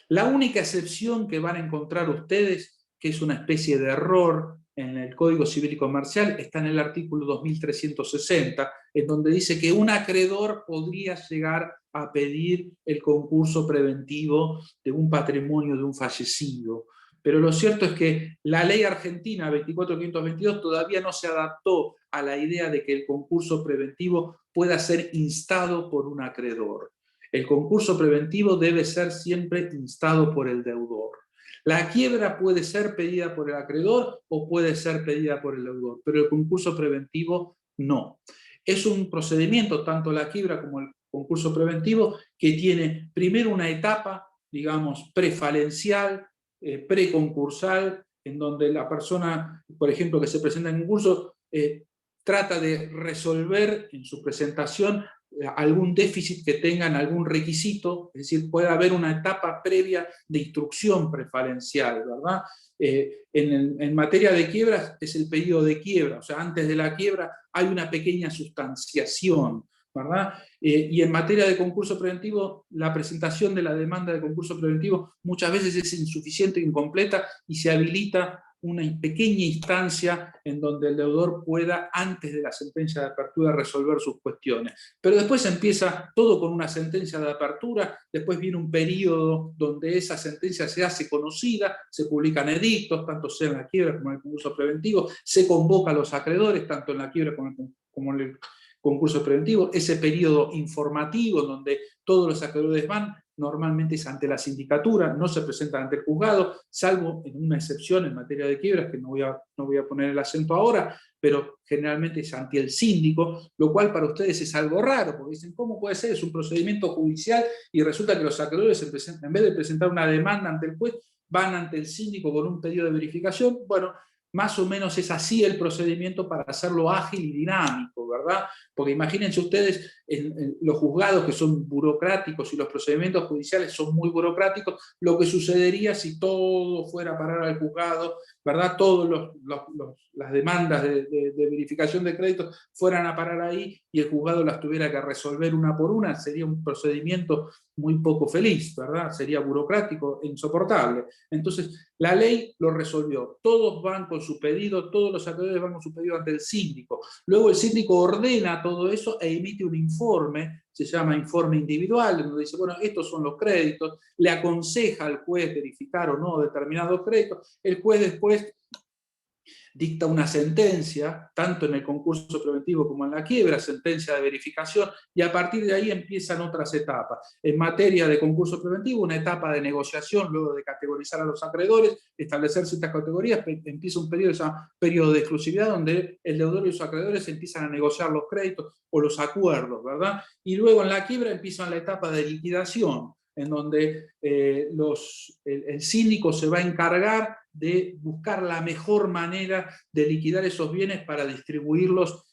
La única excepción que van a encontrar ustedes, que es una especie de error en el Código Civil y Comercial, está en el artículo 2360, en donde dice que un acreedor podría llegar a pedir el concurso preventivo de un patrimonio de un fallecido. Pero lo cierto es que la ley argentina 24522 todavía no se adaptó a la idea de que el concurso preventivo pueda ser instado por un acreedor. El concurso preventivo debe ser siempre instado por el deudor. La quiebra puede ser pedida por el acreedor o puede ser pedida por el deudor, pero el concurso preventivo no. Es un procedimiento, tanto la quiebra como el concurso preventivo, que tiene primero una etapa, digamos, prefalencial, preconcursal, en donde la persona, por ejemplo, que se presenta en concurso, trata de resolver en su presentación algún déficit que tengan, algún requisito, es decir, puede haber una etapa previa de instrucción preferencial, ¿verdad? En materia de quiebras es el pedido de quiebra, o sea, antes de la quiebra hay una pequeña sustanciación, ¿verdad? Y en materia de concurso preventivo, la presentación de la demanda de concurso preventivo muchas veces es insuficiente e incompleta y se habilita una pequeña instancia en donde el deudor pueda, antes de la sentencia de apertura, resolver sus cuestiones. Pero después empieza todo con una sentencia de apertura, después viene un periodo donde esa sentencia se hace conocida, se publican edictos, tanto sea en la quiebra como en el concurso preventivo, se convoca a los acreedores, tanto en la quiebra como en el concurso preventivo, ese periodo informativo donde todos los acreedores van, normalmente es ante la sindicatura, no se presentan ante el juzgado, salvo en una excepción en materia de quiebras, que no voy a poner el acento ahora, pero generalmente es ante el síndico, lo cual para ustedes es algo raro, porque dicen, ¿cómo puede ser? Es un procedimiento judicial y resulta que los acreedores, en vez de presentar una demanda ante el juez, van ante el síndico con un pedido de verificación. Bueno, más o menos es así el procedimiento para hacerlo ágil y dinámico, ¿verdad? Porque imagínense ustedes, en los juzgados que son burocráticos y los procedimientos judiciales son muy burocráticos, lo que sucedería si todo fuera a parar al juzgado, ¿verdad? Todas las demandas de verificación de créditos fueran a parar ahí y el juzgado las tuviera que resolver una por una, sería un procedimiento muy poco feliz, ¿verdad? Sería burocrático e insoportable. Entonces, la ley lo resolvió. Todos van con su pedido, todos los acreedores van con su pedido ante el síndico. Luego el síndico ordena todo eso e emite un informe, se llama informe individual, donde dice, bueno, estos son los créditos, le aconseja al juez verificar o no determinados créditos, el juez después dicta una sentencia, tanto en el concurso preventivo como en la quiebra, sentencia de verificación, y a partir de ahí empiezan otras etapas. En materia de concurso preventivo, una etapa de negociación, luego de categorizar a los acreedores, establecer ciertas categorías, empieza un periodo, se llama periodo de exclusividad, donde el deudor y los acreedores empiezan a negociar los créditos o los acuerdos, ¿verdad? Y luego en la quiebra empieza la etapa de liquidación, en donde el síndico se va a encargar de buscar la mejor manera de liquidar esos bienes para distribuirlos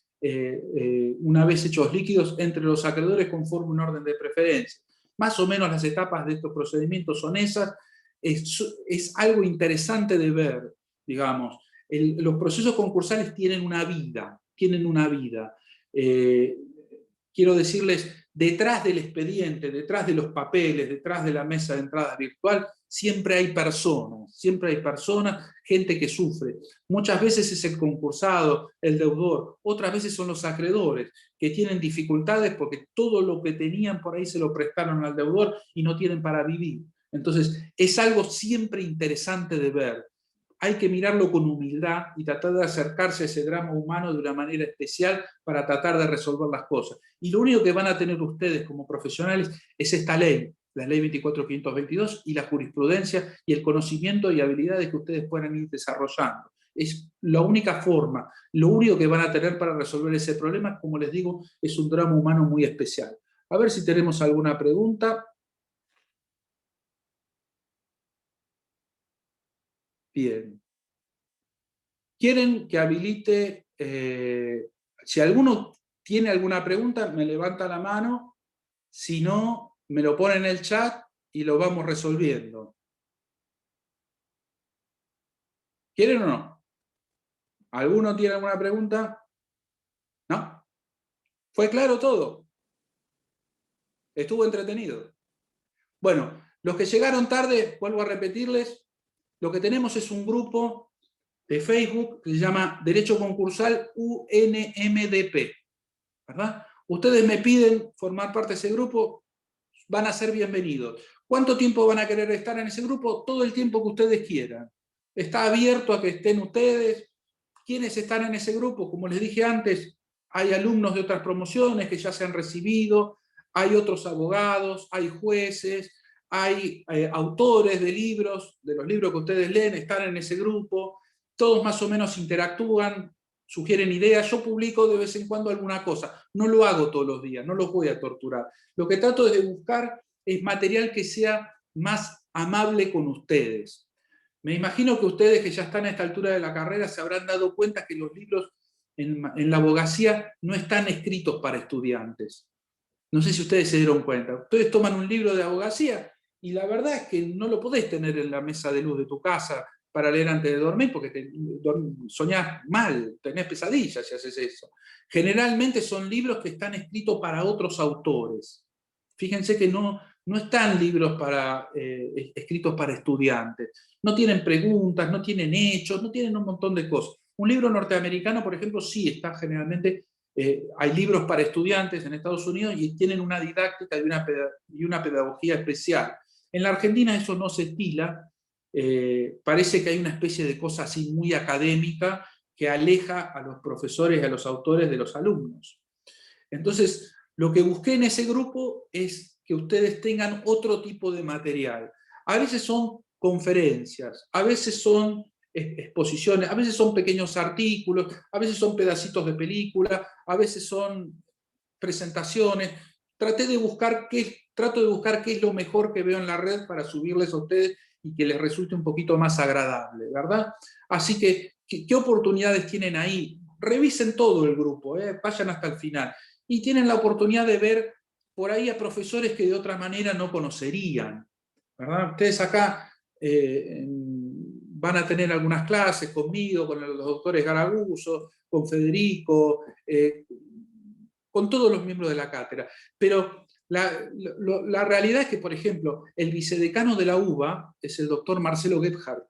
una vez hechos líquidos entre los acreedores conforme un orden de preferencia. Más o menos las etapas de estos procedimientos son esas. Es algo interesante de ver, digamos. Los procesos concursales tienen una vida, quiero decirles, detrás del expediente, detrás de los papeles, detrás de la mesa de entrada virtual, siempre hay personas, gente que sufre. Muchas veces es el concursado, el deudor, otras veces son los acreedores, que tienen dificultades porque todo lo que tenían por ahí se lo prestaron al deudor y no tienen para vivir. Entonces, es algo siempre interesante de ver. Hay que mirarlo con humildad y tratar de acercarse a ese drama humano de una manera especial para tratar de resolver las cosas. Y lo único que van a tener ustedes como profesionales es esta ley, la ley 24.522, y la jurisprudencia y el conocimiento y habilidades que ustedes puedan ir desarrollando. Es la única forma, lo único que van a tener para resolver ese problema, como les digo, es un drama humano muy especial. A ver si tenemos alguna pregunta. Bien. ¿Quieren que habilite? Si alguno tiene alguna pregunta, me levanta la mano. Si no, me lo pone en el chat y lo vamos resolviendo. ¿Quieren o no? ¿Alguno tiene alguna pregunta? ¿No? ¿Fue claro todo? ¿Estuvo entretenido? Bueno, los que llegaron tarde, vuelvo a repetirles, lo que tenemos es un grupo de Facebook que se llama Derecho Concursal UNMDP, ¿verdad? Ustedes me piden formar parte de ese grupo, van a ser bienvenidos. ¿Cuánto tiempo van a querer estar en ese grupo? Todo el tiempo que ustedes quieran. Está abierto a que estén ustedes. ¿Quiénes están en ese grupo? Como les dije antes, hay alumnos de otras promociones que ya se han recibido, hay otros abogados, hay jueces, hay autores de libros, de los libros que ustedes leen, están en ese grupo, todos más o menos interactúan, sugieren ideas, yo publico de vez en cuando alguna cosa, no lo hago todos los días, no los voy a torturar. Lo que trato de buscar es material que sea más amable con ustedes. Me imagino que ustedes que ya están a esta altura de la carrera se habrán dado cuenta que los libros en la abogacía no están escritos para estudiantes. No sé si ustedes se dieron cuenta. Ustedes toman un libro de abogacía y la verdad es que no lo podés tener en la mesa de luz de tu casa para leer antes de dormir porque soñás mal, tenés pesadillas si haces eso. Generalmente son libros que están escritos para otros autores. Fíjense que no están libros escritos para estudiantes. No tienen preguntas, no tienen hechos, no tienen un montón de cosas. Un libro norteamericano, por ejemplo, sí está generalmente... hay libros para estudiantes en Estados Unidos y tienen una didáctica y una pedagogía especial. En la Argentina eso no se estila. Parece que hay una especie de cosa así muy académica que aleja a los profesores y a los autores de los alumnos. Entonces, lo que busqué en ese grupo es que ustedes tengan otro tipo de material. A veces son conferencias, a veces son exposiciones, a veces son pequeños artículos, a veces son pedacitos de película, a veces son presentaciones. Trato de buscar qué es lo mejor que veo en la red para subirles a ustedes y que les resulte un poquito más agradable, ¿verdad? Así que, ¿qué oportunidades tienen ahí? Revisen todo el grupo, vayan hasta el final. Y tienen la oportunidad de ver por ahí a profesores que de otra manera no conocerían, ¿verdad? Ustedes acá van a tener algunas clases conmigo, con los doctores Garaguso, con Federico, con todos los miembros de la cátedra. Pero la realidad es que, por ejemplo, el vicedecano de la UBA es el doctor Marcelo Gebhardt,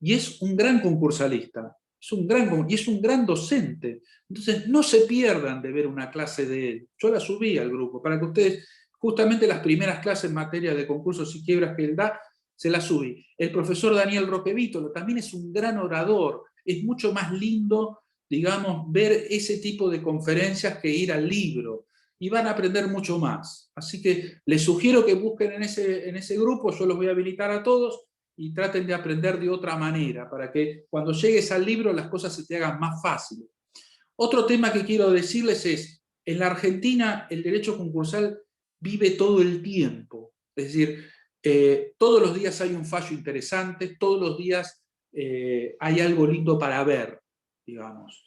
y es un gran concursalista, y es un gran docente. Entonces, no se pierdan de ver una clase de él. Yo la subí al grupo, para que ustedes, justamente las primeras clases en materia de concursos y quiebras que él da, se las subí. El profesor Daniel Roquevítolo también es un gran orador. Es mucho más lindo, digamos, ver ese tipo de conferencias que ir al libro. Y van a aprender mucho más. Así que les sugiero que busquen en ese grupo, yo los voy a habilitar a todos, y traten de aprender de otra manera, para que cuando llegues al libro las cosas se te hagan más fáciles. Otro tema que quiero decirles es, en la Argentina el derecho concursal vive todo el tiempo. Es decir, todos los días hay un fallo interesante, todos los días hay algo lindo para ver, digamos.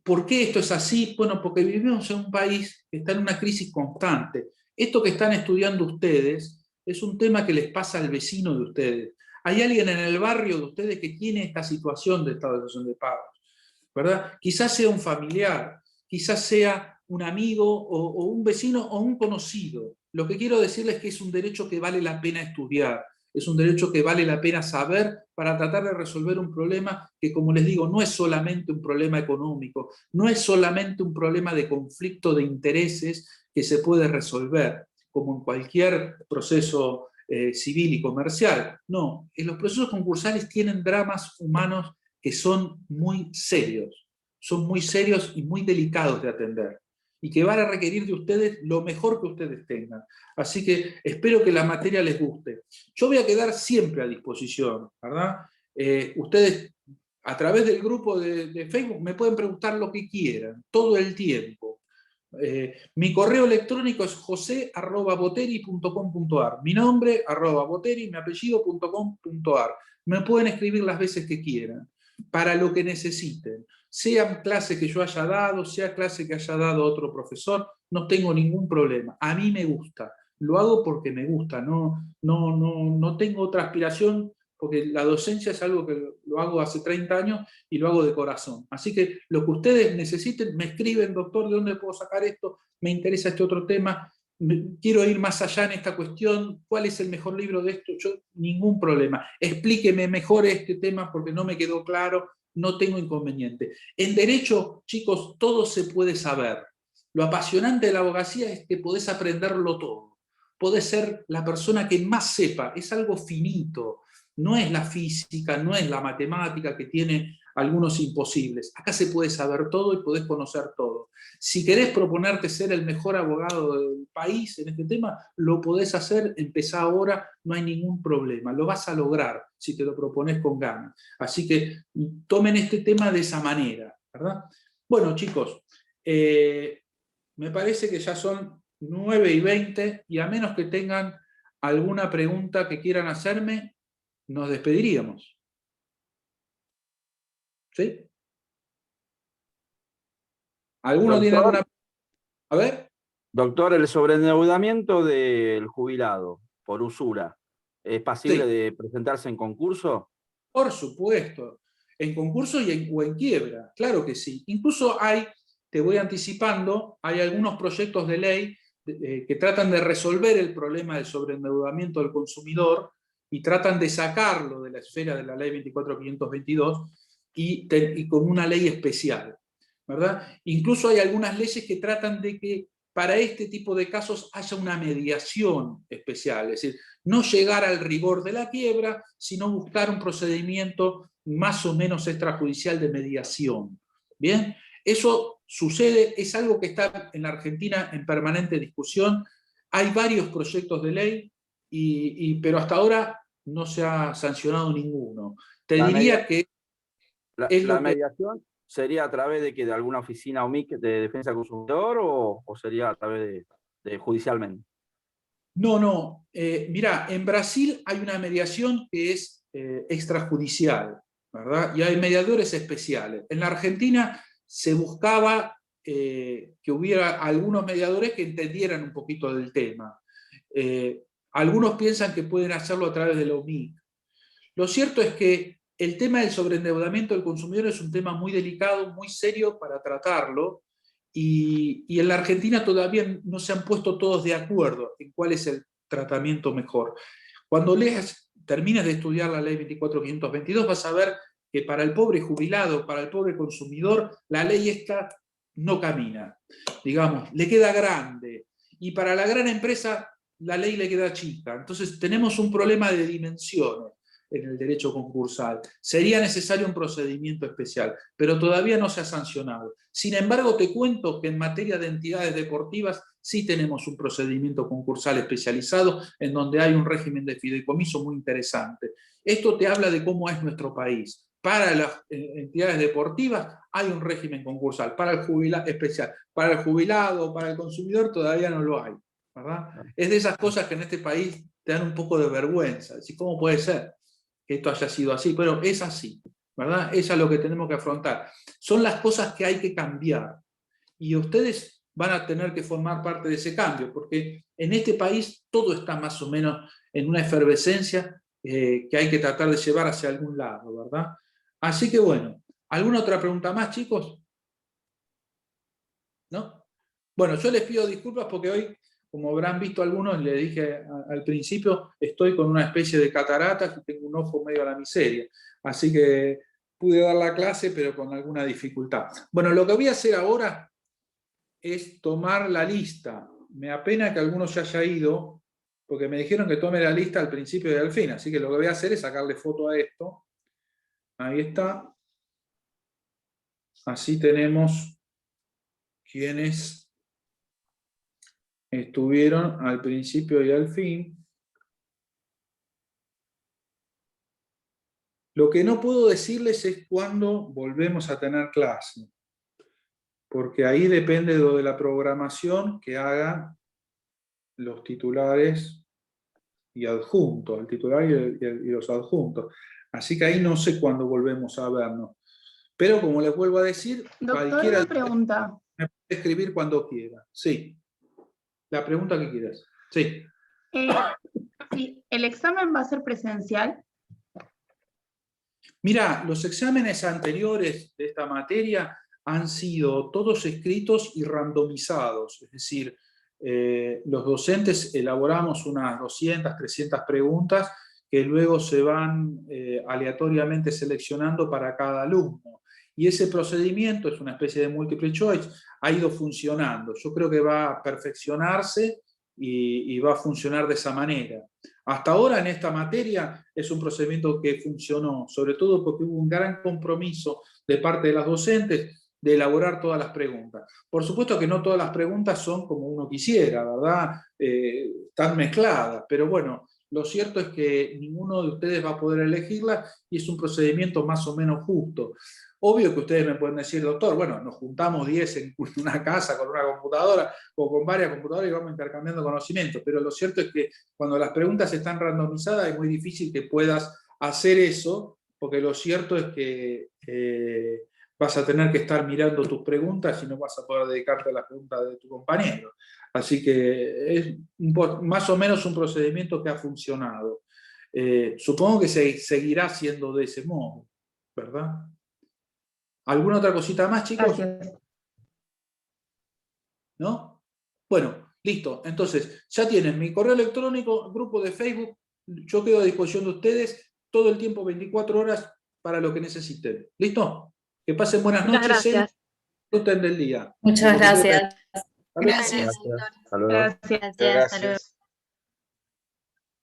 ¿Por qué esto es así? Bueno, porque vivimos en un país que está en una crisis constante. Esto que están estudiando ustedes es un tema que les pasa al vecino de ustedes. Hay alguien en el barrio de ustedes que tiene esta situación de estado de excepción de pagos, ¿verdad? Quizás sea un familiar, quizás sea un amigo o un vecino o un conocido. Lo que quiero decirles es que es un derecho que vale la pena estudiar, es un derecho que vale la pena saber para tratar de resolver un problema que, como les digo, no es solamente un problema económico, no es solamente un problema de conflicto de intereses que se puede resolver, como en cualquier proceso civil y comercial. No, los procesos concursales tienen dramas humanos que son muy serios y muy delicados de atender, y que van a requerir de ustedes lo mejor que ustedes tengan. Así que espero que la materia les guste. Yo voy a quedar siempre a disposición, ¿verdad? Ustedes, a través del grupo de Facebook, me pueden preguntar lo que quieran, todo el tiempo. Mi correo electrónico es jose@boteri.com.ar. Mi nombre, @boteri, mi apellido.com.ar. Me pueden escribir las veces que quieran, para lo que necesiten. Sean clases que yo haya dado, sea clase que haya dado otro profesor, no tengo ningún problema. A mí me gusta. Lo hago porque me gusta. No tengo otra aspiración, porque la docencia es algo que lo hago hace 30 años y lo hago de corazón. Así que lo que ustedes necesiten, me escriben, doctor, ¿de dónde puedo sacar esto? Me interesa este otro tema, quiero ir más allá en esta cuestión, ¿cuál es el mejor libro de esto? Yo, ningún problema. Explíqueme mejor este tema porque no me quedó claro, no tengo inconveniente. En derecho, chicos, todo se puede saber. Lo apasionante de la abogacía es que podés aprenderlo todo. Podés ser la persona que más sepa, es algo finito. no es la física, no es la matemática que tiene algunos imposibles. Acá se puede saber todo y podés conocer todo. Si querés proponerte ser el mejor abogado del país en este tema, lo podés hacer, empezá ahora, no hay ningún problema. Lo vas a lograr si te lo propones con ganas. Así que tomen este tema de esa manera, ¿verdad? Bueno, chicos, me parece que ya son 9:20 y a menos que tengan alguna pregunta que quieran hacerme, nos despediríamos. ¿Sí? ¿Alguno tiene Doctor. alguna? A ver. Doctor, el sobreendeudamiento del jubilado por usura, ¿es pasible Sí. de presentarse en concurso? Por supuesto. En concurso o en quiebra, claro que sí. Incluso hay, te voy anticipando, hay algunos proyectos de ley que tratan de resolver el problema del sobreendeudamiento del consumidor y tratan de sacarlo de la esfera de la ley 24.522 y con una ley especial, ¿verdad? Incluso hay algunas leyes que tratan de que para este tipo de casos haya una mediación especial, es decir, no llegar al rigor de la quiebra, sino buscar un procedimiento más o menos extrajudicial de mediación. ¿Bien? Eso sucede, es algo que está en la Argentina en permanente discusión. Hay varios proyectos de ley, pero hasta ahora no se ha sancionado ninguno. Te diría que la mediación sería a través de alguna oficina OMIC de defensa del consumidor o sería a través de judicialmente. No. Mirá, en Brasil hay una mediación que es extrajudicial, ¿verdad? Y hay mediadores especiales. En la Argentina se buscaba que hubiera algunos mediadores que entendieran un poquito del tema. Algunos piensan que pueden hacerlo a través de la OMIC. Lo cierto es que el tema del sobreendeudamiento del consumidor es un tema muy delicado, muy serio para tratarlo, y en la Argentina todavía no se han puesto todos de acuerdo en cuál es el tratamiento mejor. Cuando termines de estudiar la ley 24.522 vas a ver que para el pobre jubilado, para el pobre consumidor, la ley esta no camina, digamos, le queda grande, y para la gran empresa la ley le queda chica. Entonces tenemos un problema de dimensiones en el derecho concursal. Sería necesario un procedimiento especial, pero todavía no se ha sancionado. Sin embargo, te cuento que en materia de entidades deportivas sí tenemos un procedimiento concursal especializado en donde hay un régimen de fideicomiso muy interesante. Esto te habla de cómo es nuestro país. Para las entidades deportivas hay un régimen concursal, para el jubilado especial. Para el jubilado, para el consumidor todavía no lo hay, ¿verdad? Es de esas cosas que en este país te dan un poco de vergüenza. Decir, ¿cómo puede ser que esto haya sido así? Pero es así, ¿verdad? Eso es lo que tenemos que afrontar. Son las cosas que hay que cambiar. Y ustedes van a tener que formar parte de ese cambio, porque en este país todo está más o menos en una efervescencia que hay que tratar de llevar hacia algún lado, ¿verdad? Así que bueno, ¿alguna otra pregunta más, chicos? ¿No? Bueno, yo les pido disculpas porque hoy, como habrán visto algunos, le dije al principio, estoy con una especie de cataratas y tengo un ojo medio a la miseria. Así que pude dar la clase, pero con alguna dificultad. Bueno, lo que voy a hacer ahora es tomar la lista. Me apena que alguno se haya ido, porque me dijeron que tome la lista al principio y al fin. Así que lo que voy a hacer es sacarle foto a esto. Ahí está. Así tenemos quienes estuvieron al principio y al fin. Lo que no puedo decirles es cuándo volvemos a tener clase, porque ahí depende de la programación que hagan los titulares y adjuntos, el titular y los adjuntos. Así que ahí no sé cuándo volvemos a vernos. Pero como les vuelvo a decir, Doctor, cualquiera una pregunta. me puede escribir cuando quiera. Sí. La pregunta que quieras. Sí. Sí, ¿el examen va a ser presencial? Mira, los exámenes anteriores de esta materia han sido todos escritos y randomizados, es decir, los docentes elaboramos unas 200, 300 preguntas que luego se van aleatoriamente seleccionando para cada alumno. Y ese procedimiento, es una especie de multiple choice, ha ido funcionando. Yo creo que va a perfeccionarse y va a funcionar de esa manera. Hasta ahora en esta materia es un procedimiento que funcionó, sobre todo porque hubo un gran compromiso de parte de las docentes de elaborar todas las preguntas. Por supuesto que no todas las preguntas son como uno quisiera, ¿verdad? Están mezcladas, pero bueno, lo cierto es que ninguno de ustedes va a poder elegirla y es un procedimiento más o menos justo. Obvio que ustedes me pueden decir, doctor, bueno, nos juntamos 10 en una casa con una computadora o con varias computadoras y vamos intercambiando conocimientos, pero lo cierto es que cuando las preguntas están randomizadas es muy difícil que puedas hacer eso, porque lo cierto es que vas a tener que estar mirando tus preguntas y no vas a poder dedicarte a las preguntas de tu compañero. Así que es más o menos un procedimiento que ha funcionado. Supongo que se seguirá siendo de ese modo, ¿verdad? ¿Alguna otra cosita más, chicos? Gracias. ¿No? Bueno, listo. Entonces, ya tienen mi correo electrónico, grupo de Facebook. Yo quedo a disposición de ustedes todo el tiempo, 24 horas, para lo que necesiten. ¿Listo? Que pasen buenas Muchas noches. gracias. Disfruten del día. Muchas gracias. Hasta luego. Gracias, doctor. Hasta luego. Gracias. Gracias, hasta luego.